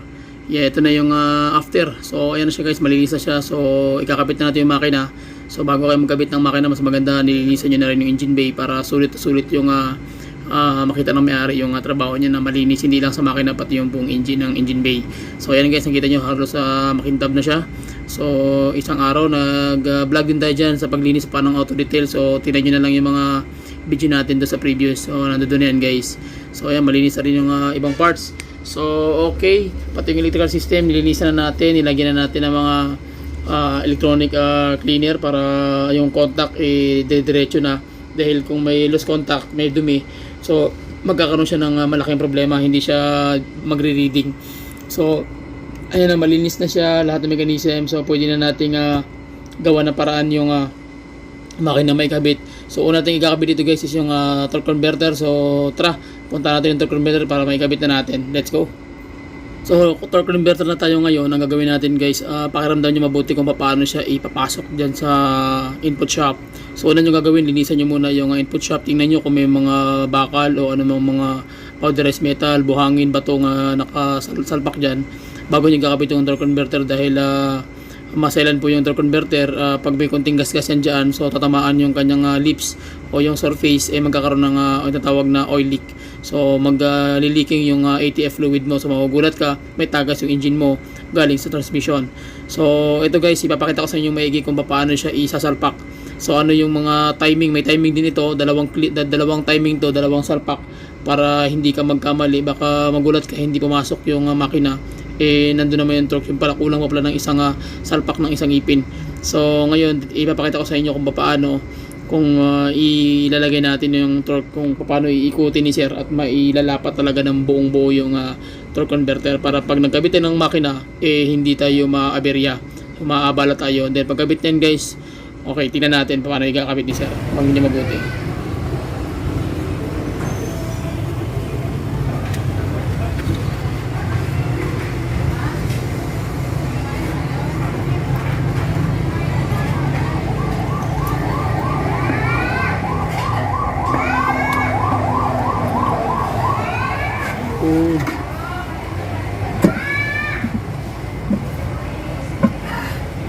Yeah, ito na yung after. So ayan na siya guys, malinis na siya. So ikakabit na natin yung makina. So bago kayo magkabit ng makina, mas maganda nilinisan nyo na rin yung engine bay para sulit yung makita ng may-ari yung trabaho niya na malinis, hindi lang sa makina pati yung buong engine ng engine bay. So ayan guys, nakita nyo halos makintab na siya. So isang araw nag-vlog din tayo dyan sa paglinis pa ng auto detail. So tingnan nyo na lang yung mga video natin do sa previous. So nandoon yan guys. So ayan, malinis na rin yung ibang parts. So okay, pati yung electrical system nilinisan na natin, nilagyan na natin ng mga electronic cleaner para yung contact diretso na, dahil kung may loose contact, may dumi, so magkakaroon siya ng malaking problema, hindi siya magre-reading. So ayan na, malinis na siya lahat ng mechanism. So pwede na nating gawa na paraan yung makina may kabit. So una natin ikakabit dito guys is yung torque converter. So tara, punta natin yung torque converter para may kabit na natin. Let's go. So torque converter na tayo ngayon. Ang gagawin natin guys, pakiramdam nyo mabuti kung paano siya ipapasok dyan sa input shop. So una nyo gagawin, linisan nyo muna yung input shop. Tingnan nyo kung may mga bakal o anumang mga powderized metal, buhangin, bato nga nakasalpak dyan bago nyo gagawin yung torque converter, dahil maselan po yung torque converter. Pag may konting gasgas yan dyan, so tatamaan yung kanyang lips o yung surface, magkakaroon ng tinatawag na oil leak. So magliliking yung ATF fluid mo, so magugulat ka, may tagas yung engine mo galing sa transmission. So ito guys, ipapakita ko sa inyo maigi kung paano siya isasalpak. So ano yung mga timing, may timing din ito, dalawang timing to, dalawang salpak, para hindi ka magkamali, baka magulat ka hindi pumasok yung makina, nandun naman yung torque, yung pala kulang pa pala ng isang salpak ng isang ipin. So ngayon ipapakita ko sa inyo kung paano, kung ilalagay natin yung torque, kung paano iikutin ni sir at mailalapat talaga ng buong buo yung torque converter, para pag nagkabit ng makina hindi tayo maaberya, maabala tayo. Then pagkabit yan guys, okay, tingnan natin paano ikakabit ni sir pag hindi mabuti.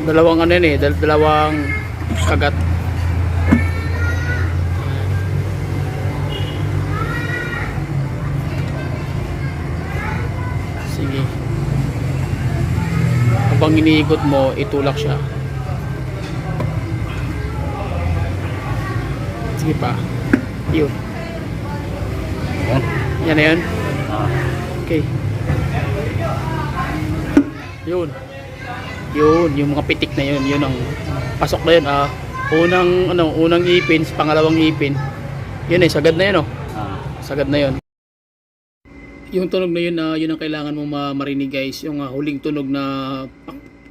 Dalawang ano yun dalawang kagat. Sige, habang iniikot mo, itulak siya. Sige pa, yun, yan na yun. Okay, yun yung mga pitik na yun ang pasok na yun. Unang ipin, pangalawang ipin, yun sagad na yun sagad na yun. Yung tunog na yun, yun ang kailangan mong marinig guys, yung huling tunog na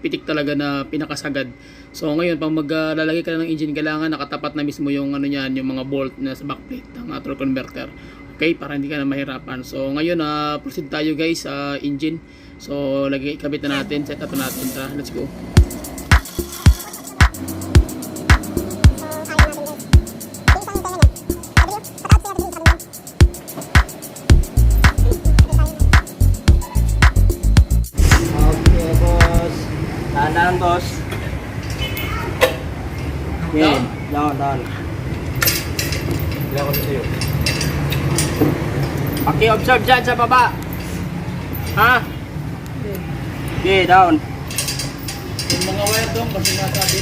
pitik talaga na pinakasagad. So ngayon pag maglalagay ka na ng engine, kailangan nakatapat na mismo yung niyan, yung mga bolt na sa backplate ng torque converter, okay, para hindi ka na mahirapan. So ngayon proceed tayo guys sa engine. So kabit na natin, set up na natin. Tara, let's go. Okay, boss. Dahan-dahan, boss. Okay, dahan-dahan. Ilan ko sa'yo? Okay, observe dyan sa baba. Ha? Okay, down. Yung mga wire doon, kasi nasabi.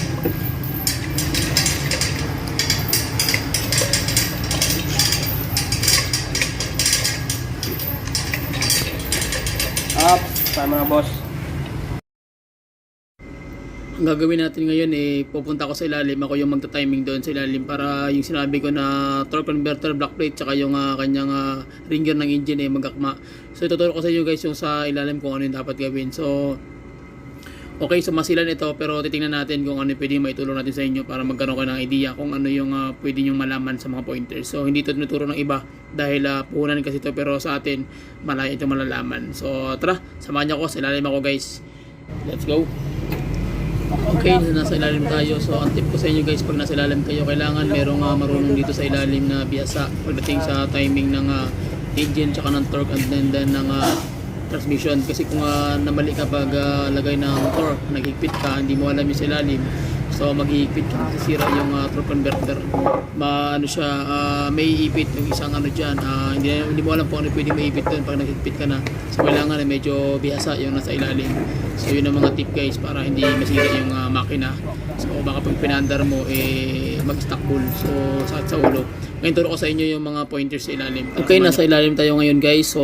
Up. Tama na, boss. Ang gagawin natin ngayon pupunta ako sa ilalim, ako yung magta-timing doon sa ilalim, para yung sinabi ko na torque converter, block plate, tsaka yung kanyang ringer ng engine magakma. So ituturo ko sa inyo guys yung sa ilalim kung ano yung dapat gawin. So okay, so masilan ito, pero titingnan natin kung ano yung pwede maitulong natin sa inyo para magkaroon kayo ng idea kung ano yung pwede nyo malaman sa mga pointers. So hindi ito tinuturo ng iba dahil puhunan kasi ito, pero sa atin malaya ito malalaman. So tara, samahan niyo ako, sa ilalim ako guys. Let's go. Okay, so nasa ilalim tayo. So ang tip ko sa inyo guys, pag nasa ilalim kayo, kailangan merong marunong dito sa ilalim na biyasa pagdating sa timing ng engine tsaka ng torque, and then ng transmission. Kasi kung namali ka pag lagay ng torque, naghigpit ka, hindi mo alam yung sa ilalim, so maghihigpit ka, masisira yung torque converter. May ipit yung isang dyan, hindi mo alam kung ano pwede maipit doon pag naghigpit ka na. So kailangan medyo bihasa yung nasa ilalim. So yun ang mga tip guys, para hindi masira yung makina. So baka pag pinandar mo mag-stuck bull, so sakit sa ulo. Ngayon turo ko sa inyo yung mga pointers sa ilalim. Okay, nasa ilalim tayo ngayon guys. So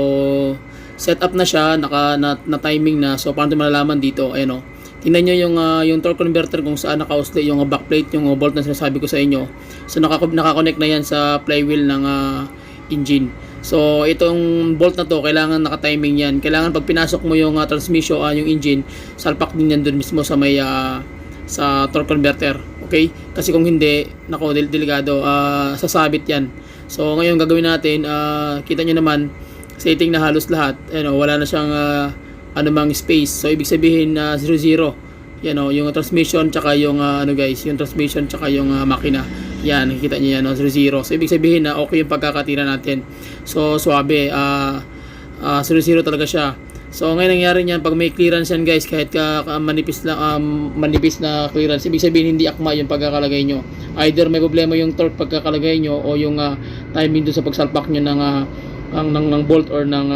set up na siya, na timing na. So paano malalaman dito? Ayan tingnan nyo yung torque converter kung saan naka-oscillate yung backplate, yung bolt na sinasabi ko sa inyo. So naka-connect na yan sa flywheel ng engine. So itong bolt na to, kailangan naka-timing yan. Kailangan pag pinasok mo yung transmission, yung engine, salpak din yan doon mismo sa may sa torque converter. Okay? Kasi kung hindi, delikado, sasabit yan. So ngayon gagawin natin, kita nyo naman, setting na halos lahat. Wala na siyang anumang space. So ibig sabihin 0-0. Yan yung transmission tsaka yung yung transmission tsaka yung makina. Yan, nakikita niyo yan 0-0. So ibig sabihin na okay yung pagkakatira natin. So suabe, 0-0 talaga siya. So ngayon nangyari niyan, pag may clearance yan guys, kahit manipis na clearance, ibig sabihin hindi akma yung pagkakalagay nyo. Either may problema yung torque pagkakalagay nyo o yung timing dun sa pagsalpak nyo ng bolt or ng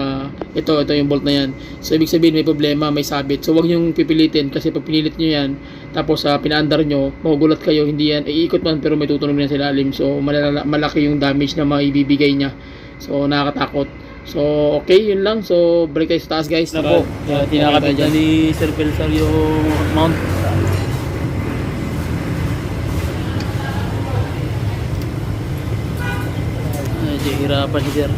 ito yung bolt na yan. So ibig sabihin may problema, may sabit. So wag nyong pipilitin kasi pag pinilit nyo yan tapos pinaandar nyo, magugulat kayo, hindi yan iikot man pero may tutunog na sa ilalim. So malaki yung damage na maibibigay niya. So nakakatakot. So okay, yun lang. So balik tayo sa taas guys. Na po, tinakabit dyan ni Sir Belsar yung mount. Medyo hirapan si Sir.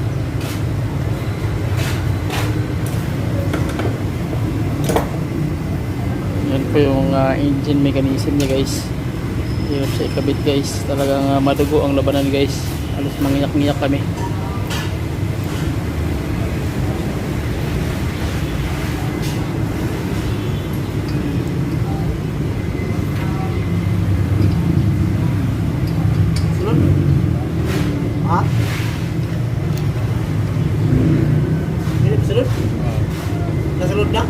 Yan po yung engine mechanism niya guys. Hirap siya ikabit guys. Talagang madugo ang labanan guys. Halos mangiyak-ngiyak kami. Ha? Hindi pa sunod? Nasunod na?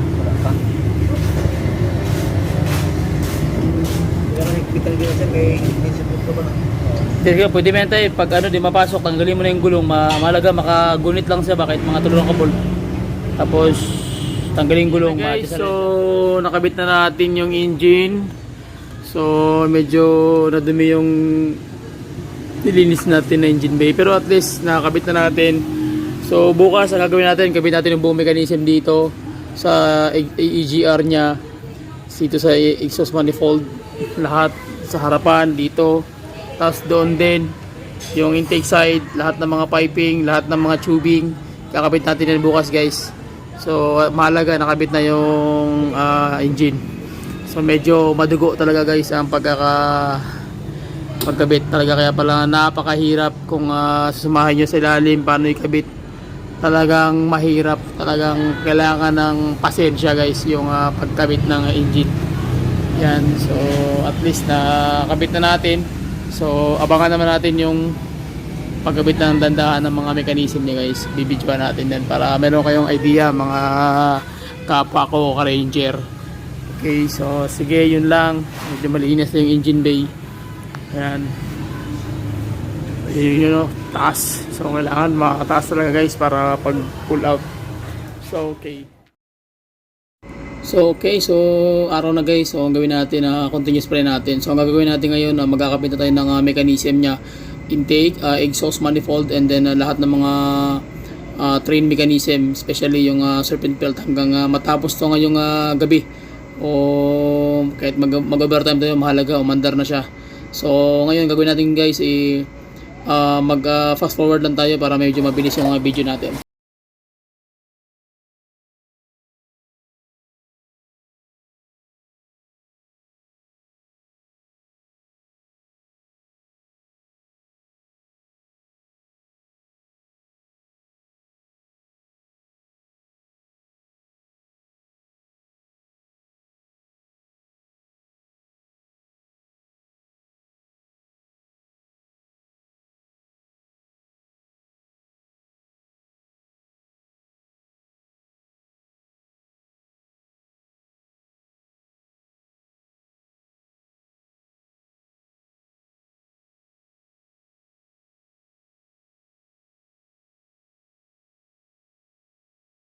Pero nagkitang gina siya kay inisipot ka ba na? Pwede mo yan tayo, pag di mapasok, tanggalin mo na yung gulong, mahalaga makagunit lang siya, bakit mga tulong ka bolt. Tapos, tanggalin yung gulong. Okay, so nakabit na natin yung engine. So medyo nadumi yung nilinis natin na engine bay, pero at least nakakabit na natin. So bukas ang gagawin natin, kabit natin yung buong mechanism dito sa EGR nya, dito sa exhaust manifold, lahat sa harapan dito, tapos doon din yung intake side, lahat ng mga piping, lahat ng mga tubing, kakabit natin yan bukas guys. So mahalaga nakabit na yung engine. So medyo madugo talaga guys ang pagkabit talaga, kaya pala napakahirap kung susumahin nyo sa ilalim paano ikabit. Talagang mahirap, talagang kailangan ng pasensya guys yung pagkabit ng engine yan. So at least nakabit na natin. So abangan naman natin yung pagkabit ng dandahan ng mga mechanism niya guys. Bibidyoan natin din para meron kayong idea mga kapwa ko ka-ranger. Okay, so sige, yun lang. Medyo malinis na yung engine bay. Ayan. Yun taas. So kailangan makataas talaga guys para pag pull out. So okay. So araw na guys. So ang gawin natin continuous spray natin. So ang gagawin natin ngayon magkakabit na tayo ng mechanism nya, intake, exhaust manifold, and then lahat ng mga train mechanism, especially yung serpent belt hanggang matapos to ngayong gabi. O kahit mag-overtime tayo, mahalaga umandar na siya. So ngayon gagawin natin guys mag fast forward lang tayo para medyo mabilis yung video natin.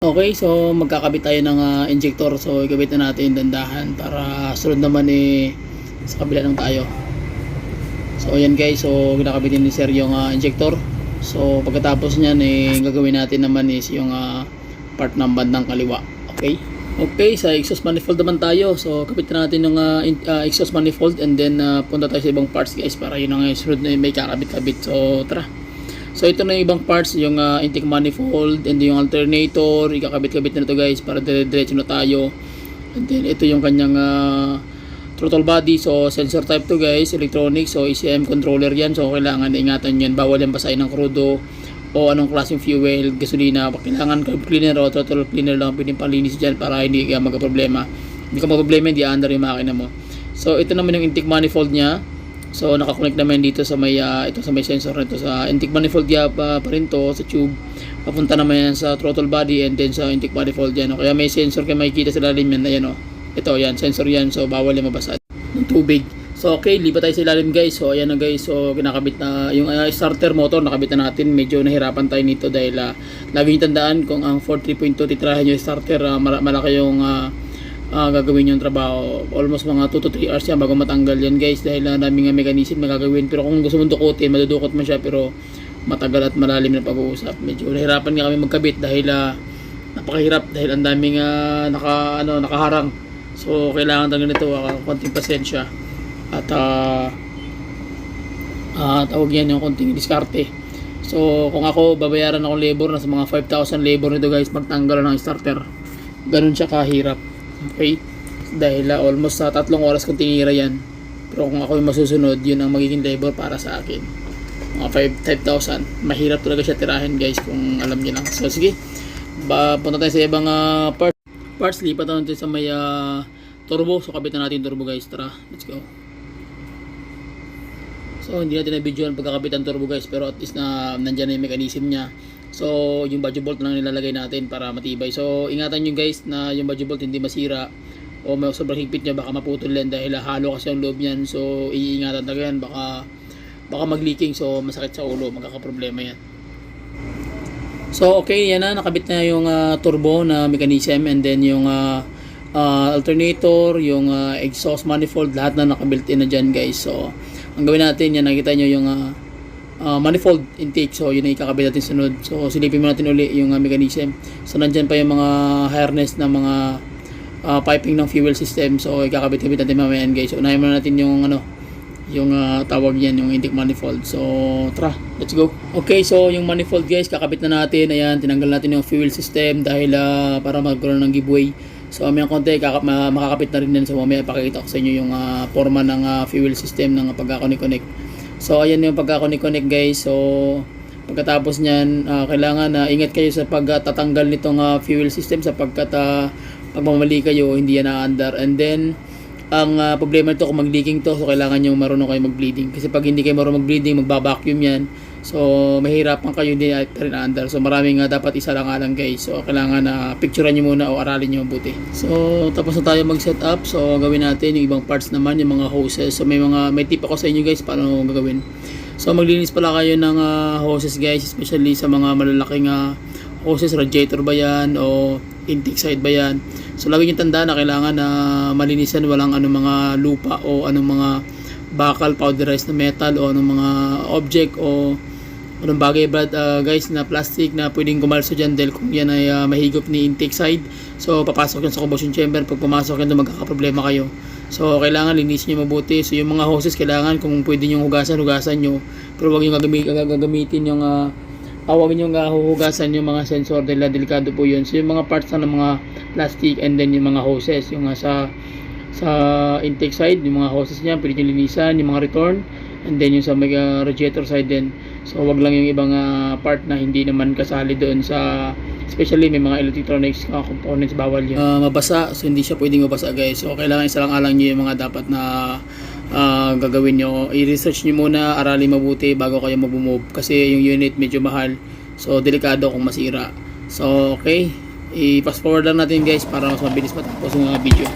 Okay, so magkakabit tayo ng injector. So ikabit na natin dandahan para sunod naman sa kabila ng tayo. So ayan guys, so kinakabitin ni Sir yung injector. So pagkatapos niyan gagawin natin naman is yung part ng bandang kaliwa. Okay? Okay, sa exhaust manifold naman tayo. So kapitan natin ng exhaust manifold, and then punta tayo sa ibang parts guys para yun ang sunod na may kakabit-kabit. So tara. So ito na yung ibang parts, yung intake manifold and yung alternator, ikakabit-kabit na ito guys para diretso na tayo. And then ito yung kanyang throttle body, so sensor type to guys, electronic, so ECM controller yan, so kailangan ingatan yan, bawal yan basahin ng crudo o anong klaseng fuel, gasolina. Kailangan carb cleaner o throttle cleaner lang pwedeng palinis dyan para hindi ka magka-problema. Hindi ka magka-problema, hindi aandar yung makina mo. So ito naman yung intake manifold nya. So nakakonect naman dito sa may ito sa may sensor nito sa intake manifold pa rin to sa tube. Papunta naman yan sa throttle body and then sa intake manifold yan. Kaya may sensor kayo makikita sa ilalim yan. Ayan o. Ito yan, sensor yan. So bawal yung mabasa ng tubig. So okay, lipat tayo sa ilalim guys. So ayan na guys. So kinakabit na yung starter motor nakabit na natin. Medyo nahirapan tayo nito dahil lagi nyo tandaan kung ang 43.2 titrahan yung starter, malaki yung gagawin yung trabaho. Almost mga 2 to 3 hours yan bago matanggal yan guys dahil daming mechanism na gagawin. Pero kung gusto mong dukutin, madudukot man siya pero matagal at malalim na pag-uusap. Medyo nahirapan nga kami magkabit dahil napakahirap dahil ang daming nakaharang. So kailangan talaga nito konting pasensya at tawag yan yung konting diskarte. So kung ako babayaran ako labor na sa mga 5,000 labor nito guys magtanggal ng starter. Ganun siya kahirap. Okay? Dahil almost sa 3 oras kong tinira yan. Pero kung ako yung masusunod, yun ang magiging labor para sa akin. Mga 5,000. Mahirap talaga siya tirahin guys kung alam niyo lang. So sige, punta tayo sa ibang parts. Lipat natin sa may turbo. So kabitan natin yung turbo guys. Tara, let's go. So hindi natin na-video ang pagkakabit ng turbo guys. Pero at least na nandyan na yung mechanism niya. So yung budget bolt lang nilalagay natin para matibay. So ingatan nyo guys na yung budget bolt hindi masira o sobrang higpit niya baka maputol yan dahil halo kasi ang loob niyan. So iingatan talaga yan, baka mag-leaking, so masakit sa ulo, magkakaproblema yan. So okay, yan na, nakabit na yung turbo na mechanism and then yung alternator, yung exhaust manifold, lahat na nakabuilt in na dyan guys. So ang gawin natin yan, nakita nyo yung manifold intake. So yun ay kakabit natin sunod. So silipin mo natin uli yung mechanism. So nandyan pa yung mga harness na mga piping ng fuel system. So ikakabit-kabit natin mamaya guys. So unahin muna natin yung yung tawag yan, yung intake manifold. So tara, let's go. Okay, so yung manifold guys kakabit na natin. Ayan, tinanggal natin yung fuel system dahil para magkaroon ng giveaway. So may konti makakapit na rin din. So mamaya pakikita ko sa inyo yung forma ng fuel system ng pagka-connect. So ayan yung pagka-connect guys. So pagkatapos niyan, kailangan ingat kayo sa pagtatanggal nitong fuel system sapagkat pag mamali kayo hindi yan na-under. And then ang problema nito kung mag-leaking to, so kailangan nyo marunong kayo mag-bleeding. Kasi pag hindi kayo marunong mag-bleeding, magba-vacuum yan. So mahirapan kayo, hindi rin under. So maraming dapat isa lang alang guys. So kailangan picturean nyo muna o aralin nyo mabuti. So tapos na tayo mag-set up. So gawin natin yung ibang parts naman, yung mga hoses. So may tip ako sa inyo guys paano gagawin. So maglinis pala kayo ng hoses guys, especially sa mga malalaking hoses, radiator ba yan o intake side ba yan. So lagi nyo tandaan na kailangan na malinisan, walang mga lupa o mga bakal, powderized na metal o mga object o anong bagay guys na plastic na pwedeng gumalso dyan dahil kung yan ay mahigop ni intake side. So papasok yan sa combustion chamber. Pag pumasok yan magkakaproblema kayo. So kailangan linisin nyo mabuti. So yung mga hoses kailangan kung pwede nyo hugasan nyo. Pero huwag nyo gagamitin yung huwag nyo huhugasan yung mga sensor dahil delikado po yun. So yung mga parts ng mga plastic and then yung mga hoses, yung sa intake side, yung mga hoses niya pwede nyo linisan, yung mga return and then yung sa radiator side din. So wag lang yung ibang part na hindi naman kasali doon sa, especially may mga electronics components, bawal yun mabasa. So hindi siya pwedeng mabasa guys. So kailangan isa lang alang nyo yung mga dapat na gagawin nyo. I-research nyo muna, aralin mabuti bago kayo mag-move kasi yung unit medyo mahal. So delikado kung masira. So okay, i-fast forward lang natin guys para mas mabilis matapos yung mga video.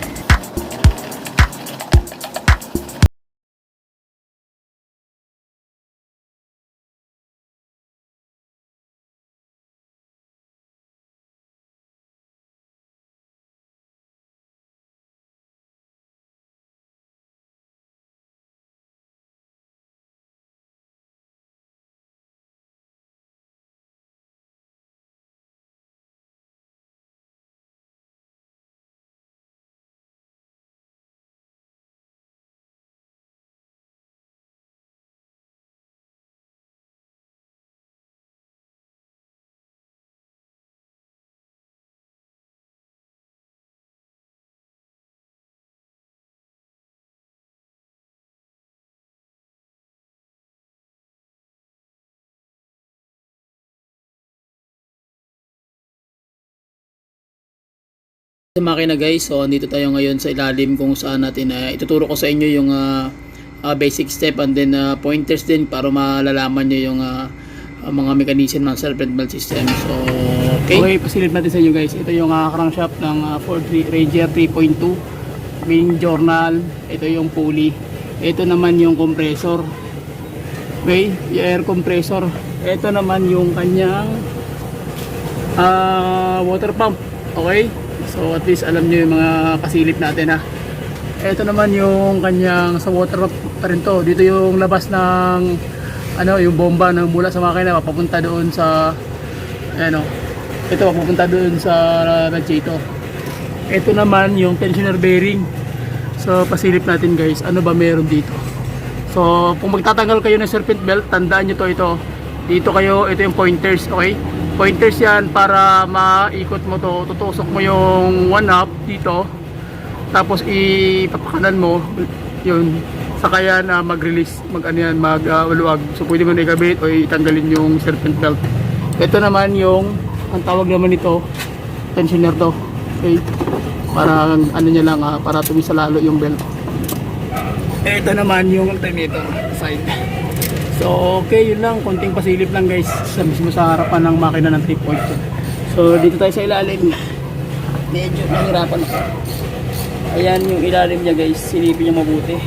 Sa makina guys, so andito tayo ngayon sa ilalim kung saan natin ituturo ko sa inyo yung basic step and then pointers din para malalaman nyo yung mga mechanism ng serpent belt system. So Okay, pasilip natin sa inyo guys. Ito yung crankshaft ng Ford Ranger 3.2 main journal. Ito yung pulley. Ito naman yung compressor. Okay, yung air compressor. Ito naman yung kanyang water pump. Okay, so at least alam nyo yung mga pasilip natin ha. Ito naman yung kanyang sa water pump pa rin to. Dito yung labas ng yung bomba na mula sa makina papunta doon sa ito papunta doon sa radiator. Ito naman yung tensioner bearing. So pasilip natin guys, ano ba meron dito. So kung magtatanggal kayo ng serpent belt, tandaan nyo ito. Dito kayo, ito yung pointers, okay? Pointers yan para maikot mo to, tutusok mo yung 1/2 dito. Tapos ipapakanan mo yun. Saka yan mag-release, mag-luwag. So pwede mo na ikabit o itanggalin yung serpent belt. Ito naman yung, ang tawag naman ito, tensioner to. Okay? Para niya lang, para tumisa lalo yung belt. Ito naman yung alternator side. So okay, yun lang, konting pasilip lang guys sa mismo sa harapan ng makina ng 3.2. So dito tayo sa ilalim. Medyo nahirapan ako. Ayan yung ilalim niya guys, silipin niyo mabuti.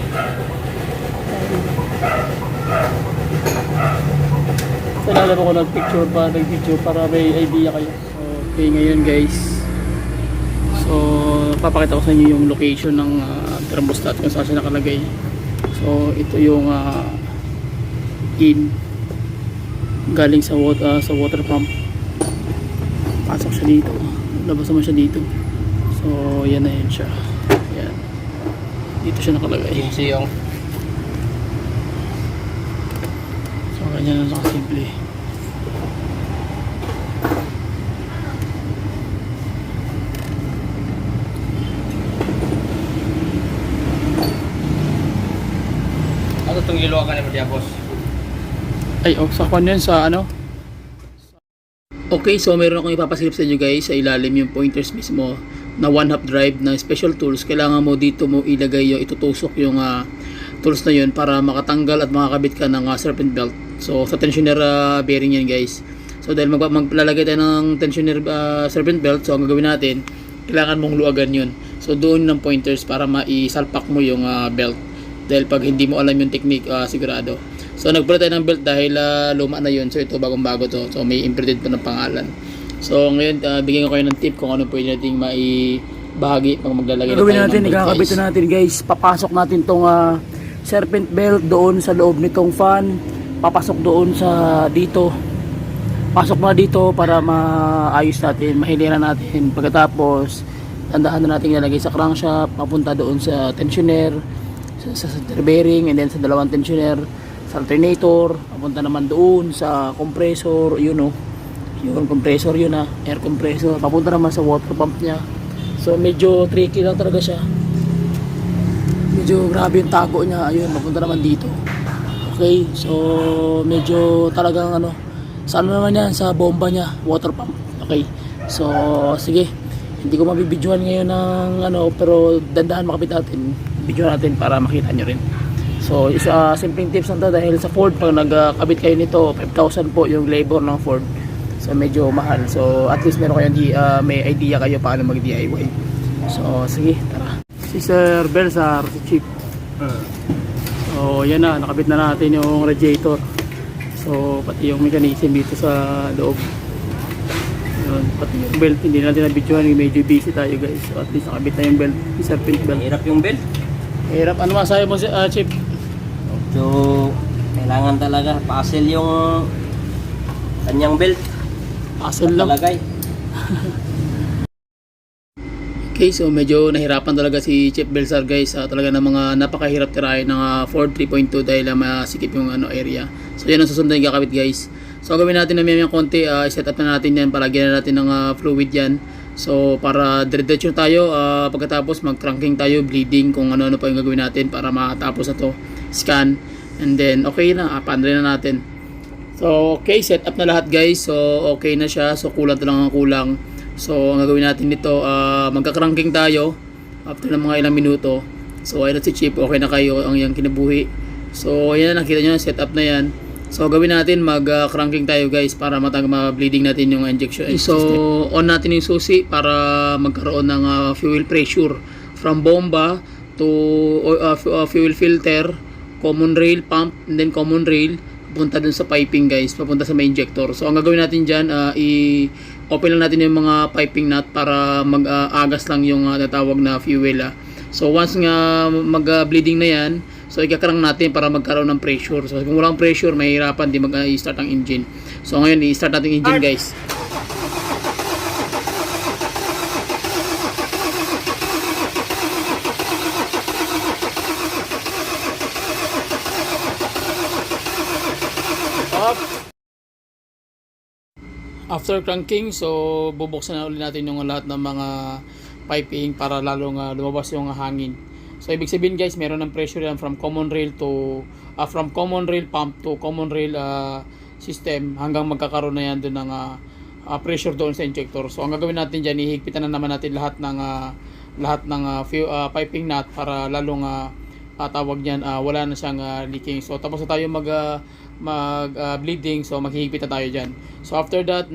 So lalaro ko nag-picture para may idea kayo. Okay, ngayon guys, so papakita ko sa inyo yung location ng thermostat kung saan siya nakalagay. So ito yung in galing sa water pump, pasok siya dito, labas naman siya dito. So yan na yun siya, yan, dito siya nakalagay. Yung So ganyan lang simple. ano itong iluwa ka naman diya boss? Ay, sa kanya sa Okay, so meron akong ipapasilip sa inyo guys sa ilalim yung pointers mismo na 1/2 drive na special tools. Kailangan mo dito mo ilagay yung itutusok yung tools na yun para makatanggal at makakabit ka ng serpent belt. So sa tensioner bearing yan guys. So dahil maglalagay tayo ng tensioner serpent belt, so ang gagawin natin, kailangan mong luwagan yun. So doon ng pointers para maisalpak mo yung belt. Dahil pag hindi mo alam yung technique, sigurado. So nagpalit tayo ng belt dahil luma na yun. So ito bagong bago to. So may imprinted pa ng pangalan. So ngayon bigyan ko kayo ng tip kung ano pwede nating maibahagi pag maglalagay Gawin tayo natin, ng belt ikakabit guys. na natin guys. Papasok natin tong serpent belt doon sa loob nitong fan. Papasok doon sa dito. Pasok na dito para maayos natin, mahiliran natin. Pagkatapos tandaan na natin ilalagay sa crankshaft, papunta doon sa tensioner, sa center bearing, and then sa dalawang tensioner, sa alternator, papunta naman doon sa compressor, yung compressor yun air compressor, papunta naman sa water pump niya. So medyo tricky lang talaga siya, medyo grabe yung tago niya. Ayun, papunta naman dito. Okay, so medyo talagang sa naman yan, sa bomba niya, water pump. Okay, so sige, hindi ko mabibidyohan ngayon ng pero dandahan makapit natin, video natin para makita nyo rin. So isa simpleng tips lang to, dahil sa Ford pag nagkabit kayo nito 5,000 po yung labor ng Ford, so medyo mahal. So at least meron kayong may idea kayo paano mag DIY. So sige, tara. Si Sir Belsar, si Chief. So yan na, nakabit na natin yung radiator. So pati yung mechanism dito sa loob. Yun, pati yung belt hindi natin na-videohan, medyo busy tayo guys. So at least nakabit na yung belt, yung serpent belt. Hirap yung belt. Hirap. Ano masabi mo, Chief? So, kailangan talaga puzzle yung kanyang belt. Puzzle lang. Talagay. Okay, so medyo nahirapan talaga si Chief Belsar guys. Talaga ng mga napakahirap tirahin ng Ford 3.2 dahil masikip yung area. So yan ang susunod na kakabit guys. So gawin natin na may konti, set up na natin yan, palagyan na natin ng fluid yan. So para dire-diretso tayo, pagkatapos mag-cranking tayo, bleeding, kung ano-ano pa yung gagawin natin para matapos na to, scan, and then okay na, paandre na natin. So okay, set up na lahat guys. So okay na siya, so kulang lang ang kulang. So ang gagawin natin dito, magka-cranking tayo after ng mga ilang minuto, So ayun na si Chip, okay na kayo ang yung kinabuhi. So ayan, nakita nyo, setup na yan. So gawin natin, mag-cranking tayo guys para ma-bleeding natin yung injection. So on natin yung susi para magkaroon ng fuel pressure from bomba to fuel filter, common rail pump, and then common rail punta dun sa piping guys, papunta sa may injector. So ang gagawin natin dyan, i-open lang natin yung mga piping nut para mag-agas lang yung tatawag na fuel. So once nga mag-bleeding na yan, so ikakarang natin para magkaroon ng pressure. So kung walang pressure, mahirapan di mag-start ang engine. So ngayon, i-start natin yung engine guys. After cranking, so bubuksan na ulit natin yung lahat ng mga piping para lalong lumabas yung hangin. So ibig sabihin guys, meron ng pressure yan from common rail to from common rail pump to common rail system hanggang magkakaroon na yan doon ng pressure doon sa injector. So ang gagawin natin diyan, ihigpitan na naman natin lahat ng piping nut para lalong tawag niyan, wala na siyang leaking. So tapos na tayo bleeding, so maghihigpit na tayo diyan. So after that,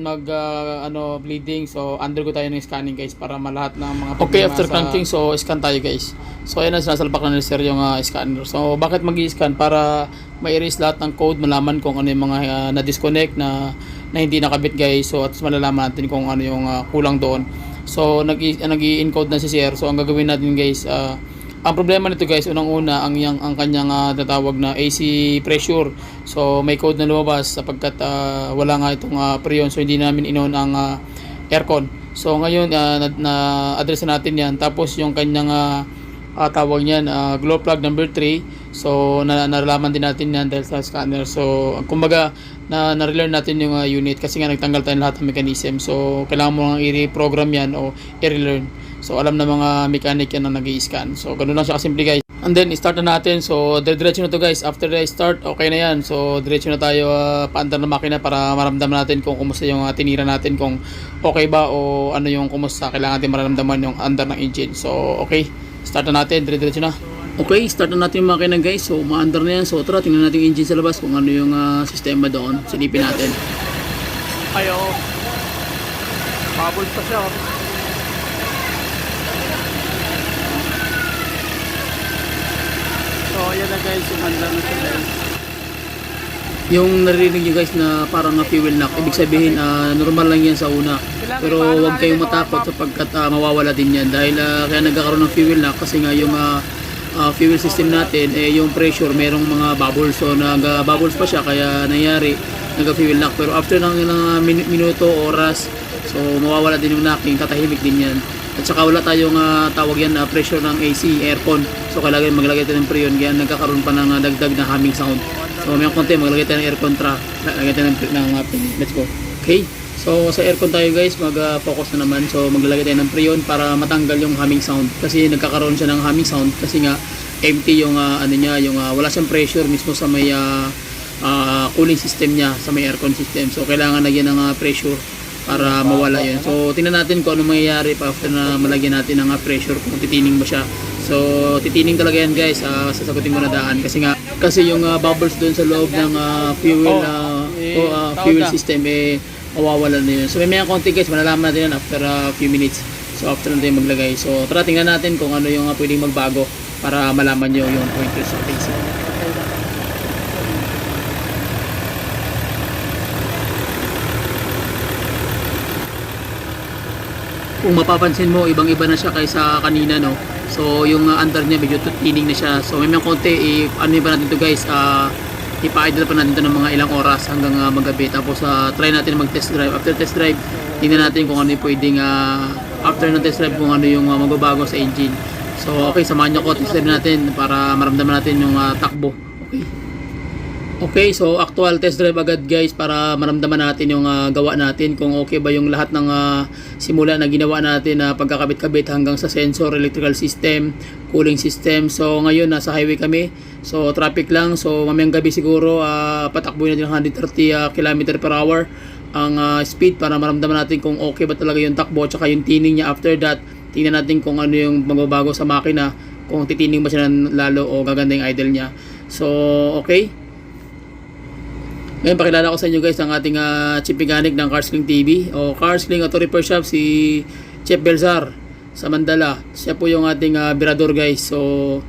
bleeding, so undergo tayo ng scanning guys para malahat ng mga Okay, after cranking, so scan tayo guys. So ayan na, sinasalpak na ni sir yung scanner. So bakit mag-i-scan? Para ma-erase lahat ng code, malaman kung ano yung mga na-disconnect na hindi nakabit guys. So at malalaman natin kung ano yung kulang doon. So nag-i-encode na si sir. So ang gagawin natin guys, ang problema nito guys, unang-una ang kanyang tatawag na AC pressure. So may code na lumabas sapagkat wala nga itong preon, so hindi namin inon ang aircon. So ngayon na-address natin yan. Tapos yung kanyang tawag niyan, glow plug number 3. So nalalaman din natin yan dahil sa scanner. So kumbaga na-relearn natin yung unit kasi nga nagtanggal tayo lahat ng mechanism. So kailangan mo lang i-reprogram yan o i-relearn. So alam na mga mechanic yan na nag-i-scan. So ganoon lang siya kasimple guys. And then start na natin. So diretso na to guys. After the start, okay na yan. So diretso na tayo paandar ng makina para maramdaman natin kung kumusta yung tinira natin, kung okay ba o ano yung kumusta. Kailangan natin maramdaman yung andar ng engine. So okay, start na natin. Diretso na. Okay, start na natin yung makina guys. So maandar na yan. So tara, tingnan natin yung engine sa labas kung ano yung sistema doon. Silipin natin. Ayo. Bubbles pa siya. So ayan na guys, yung andar na siya guys. Yung narinig nyo guys na parang fuel knock, ibig sabihin normal lang yan sa una. Pero huwag kayong matakot sapagkat mawawala din yan dahil kaya nagkakaroon ng fuel knock kasi nga yung fuel system natin, yung pressure merong mga bubbles, so nag-bubbles pa siya kaya nangyari nag-fuel knock. Pero after ng minuto, oras, so mawawala din yung knocking, tatahimik din yan. At saka wala tayong tawag yan na pressure ng AC, aircon. So kailangan maglagay tayo ng preon, kaya nagkakaroon pa ng dagdag na humming sound. So may konti, maglagay tayo ng aircon maglagay tayo ng let's go. Okay, so sa aircon tayo guys, mag-focus na naman. So maglalagay tayo ng preon para matanggal yung humming sound. Kasi nagkakaroon siya ng humming sound kasi nga empty yung wala siyang pressure mismo sa may cooling system niya, sa may aircon system. So kailangan lagyan ng pressure para mawala yun. So tingnan natin kung ano mangyayari pa after na malagyan natin ng pressure, kung titining ba siya. So titining talaga yan guys, sasagutin mo na daan kasi yung bubbles doon sa loob ng fuel system mawawala na yun. So may konti guys, malalaman natin yan after a few minutes. So after natin maglagay, so tara tingnan natin kung ano yung pwedeng magbago para malaman nyo yung pointers sa basic. Kung mapapansin mo, ibang-iba na siya kaysa kanina, no? So yung under niya medyo titining na siya. So may konti, ano ba natin to guys, ipa-idle pa natin to ng mga ilang oras hanggang magabi. Tapos try natin mag-test drive. After test drive, tingnan natin kung ano yung pwedeng after ng test drive, kung ano yung magbabago sa engine. So okay, samahan nyo ko, test drive natin para maramdaman natin yung takbo. Okay. Okay, so actual test drive agad guys para maramdaman natin yung gawa natin, kung okay ba yung lahat ng simula na ginawa natin na pagkakabit-kabit hanggang sa sensor, electrical system, cooling system. So ngayon nasa highway kami, so traffic lang. So mamayang gabi siguro patakbuhin natin ng 130 km per hour ang speed para maramdaman natin kung okay ba talaga yung takbo at saka yung tuning niya. After that, tingnan natin kung ano yung magbabago sa makina kung titining ba siya ng lalo o gaganda yung idle niya. So okay, ngayon pakilala ko sa inyo guys ang ating chief mechanic ng Carsling TV o Carsling Auto Repair Shop, si Chef Belzar sa Mandala. Siya po yung ating birador guys. So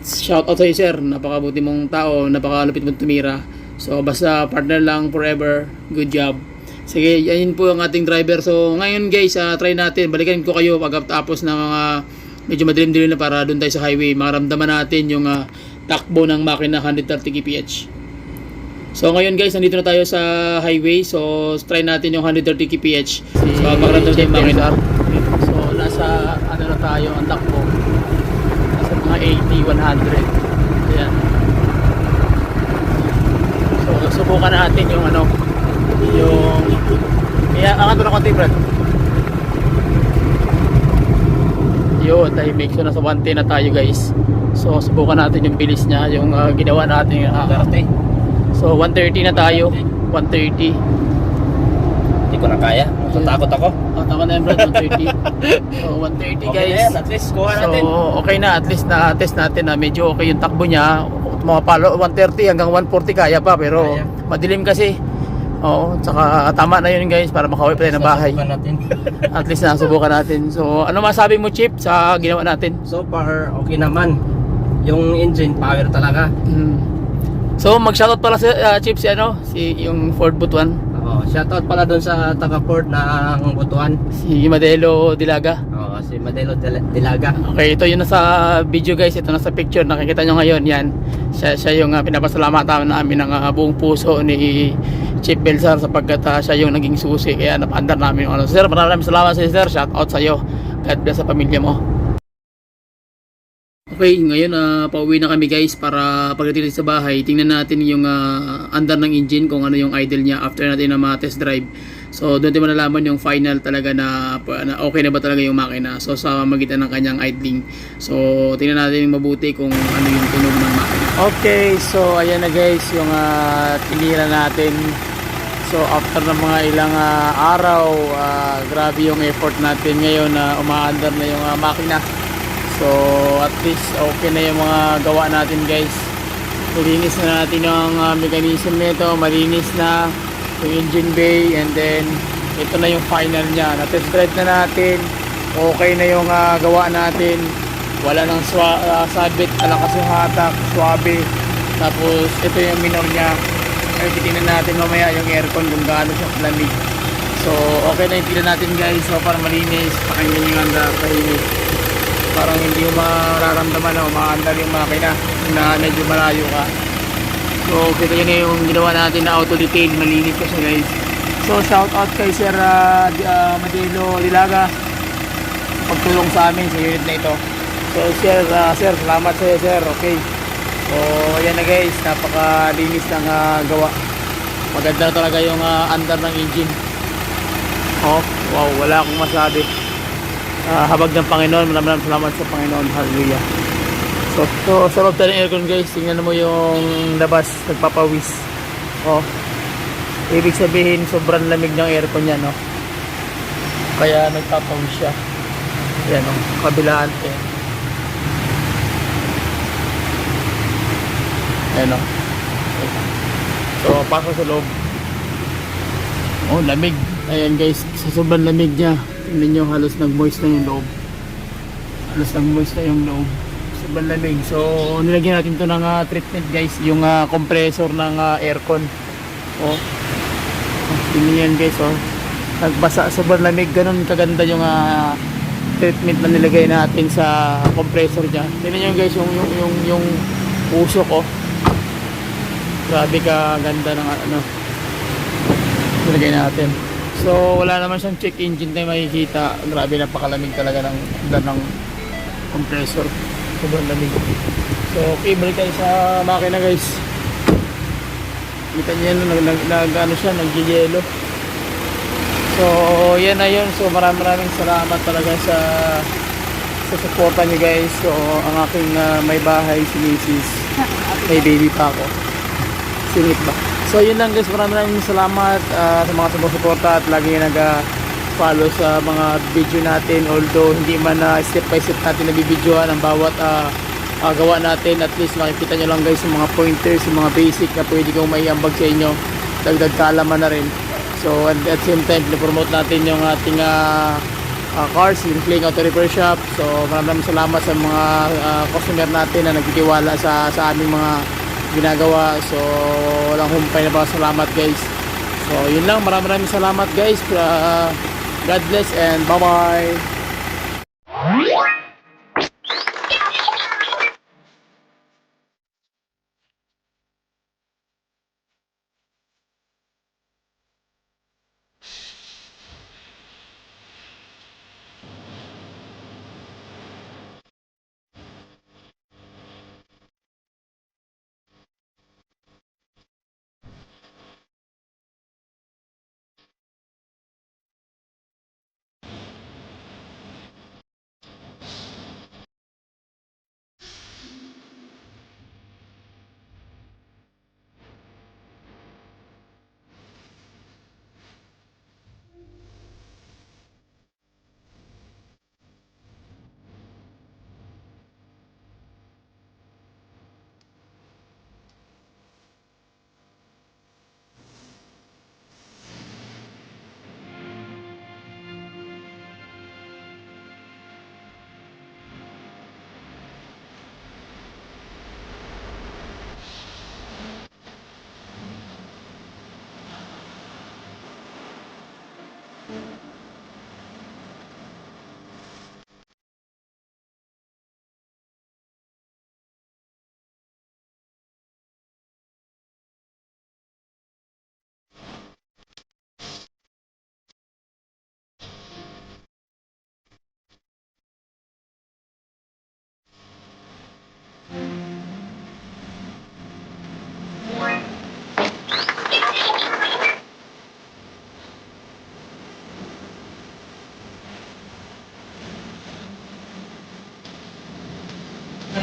shout out sa iyo sir, napakabuti mong tao, napakalupit mong tumira. So basta partner lang forever, good job. Sige, yan po ang ating driver. So ngayon guys, try natin, balikan ko kayo pagkatapos ng mga medyo madilim-dilim na para doon tayo sa highway, makaramdaman natin yung takbo ng makina 130 kph. So ngayon guys, nandito na tayo sa highway. So try natin yung 130 kph. So makaramdam tayo yung makina. So nasa ano na tayo ang takbo, nasa mga 80, 100. Ayan. So subukan natin yung ano, yung angat mo na konti Brad. Yun, tahimik. So nasa 110 na tayo guys. So subukan natin yung bilis niya, yung ginawa natin 30. So 130 na tayo, 130. Hindi ko na kaya. Natatakot ako. Takot na yan Brad, 130. So 130 guys. Okay na yan, at least kuha natin. So okay na, at least na-test natin na medyo okay yung takbo niya. Mga palo 130 hanggang 140 kaya pa, pero kaya. Madilim kasi. Oo, tsaka tama na yun guys para makauwi pa tayo ng bahay. Susubukan natin. At least nasubukan natin. So ano masabi mo Chip sa ginawa natin? So far, okay naman. Yung engine, power talaga. So mag-shoutout pala si Chip si ano, si yung Ford Butuan, Shoutout pala doon sa taga-Ford ng Butuan. si Madelo Dilaga. Si Madelo Dilaga. Okay, ito yun nasa video guys, ito nasa picture, nakikita nyo ngayon, yan. Siya yung pinapasalamatan namin ng buong puso ni Chip Belzar sapagkat siya yung naging susi, kaya napaandar namin yung ano. Sir, maraming salamat sa sir, shoutout sa iyo. God bless sa pamilya mo. Okay, ngayon pauwi na kami guys para pagdating sa bahay, tingnan natin yung andar ng engine, kung ano yung idle niya after natin na test drive. So doon din malalaman yung final talaga na okay na ba talaga yung makina. So sa magitan ng kanyang idling. So tingnan natin mabuti kung ano yung tunog ng makina. Okay, so ayan na guys yung tinira natin. So after ng mga ilang araw, grabe yung effort natin ngayon na umaandar na yung makina. So at least okay na yung mga gawa natin guys. Malinis na natin yung mechanism nito, malinis na yung engine bay, and then ito na yung final niya. Na-test drive na natin, okay na yung gawa natin, wala nang sabit, alakas yung hatak, swabe. Tapos ito yung minor niya. Ngayon titignan natin mamaya yung aircon kung gaano siya lamig. So okay na yung tignan natin guys. So para malinis, pakinggan yung handa, tahimik. Parang hindi mo mararamdaman na umaandar yung makina na medyo malayo ka. So kita nyo na yung ginawa natin na auto detail, malinis kasi guys. So shout out kay Sir Madelo Dilaga pagtulong sa amin sa unit na ito. So sir, salamat sa iyo sir. Okay, so ayan na guys, napakalinis ng gawa. Maganda na talaga yung andar ng engine. Oh wow, wala akong masabi. Habag ng Panginoon, maraming salamat sa Panginoon. Hallelujah. So sa loob tayo ng aircon guys, tingnan mo yung labas, nagpapawis. Oh, ibig sabihin sobrang lamig ng aircon yan, no? Kaya nagpapawis siya. Yan, oh, kabilaan ko. Ayan, oh. So pasok sa loob. Oh, lamig. Ayan guys, sa sobrang lamig niya. Tingnan nyo, halos nag-moist na yung loob. Halos nag-moist na yung loob. Sobrang lamig. So nilagyan natin to ng treatment guys, yung compressor ng aircon. Oh, tingnan yan guys, oh. Nagbasa, sobrang lamig. Ganun kaganda yung treatment na nilagay natin sa compressor niya. Tingnan nyo guys, yung usok, oh. Grabe ka ganda ng ano nilagay natin. So wala naman siyang check engine tayo makikita. Grabe, napakalamig talaga ng compressor. Sobrang lamig. So okay, balik tayo sa makina guys. Kita niyo yan, ano siya, nag-yelo. So yan na yun. So maraming salamat talaga sa suporta niyo guys. So ang aking may bahay, si Mrs. May baby pa ako. Singit ba? So yun lang guys, maraming salamat sa mga sumusuporta at lagi follow sa mga video natin, although hindi man na step by step natin nabibidyoan ang bawat gawa natin. At least makikita nyo lang guys yung mga pointers, yung mga basic na pwede kong maiambag sa inyo, dagdag kaalaman na rin. So at the same time promote natin yung ating cars, yung Playing Auto Repair Shop. So maraming salamat sa mga customer natin na nagtitiwala sa aming mga ginagawa. So walang humpay na ba salamat guys. So yun lang, maraming salamat guys. God bless and bye bye.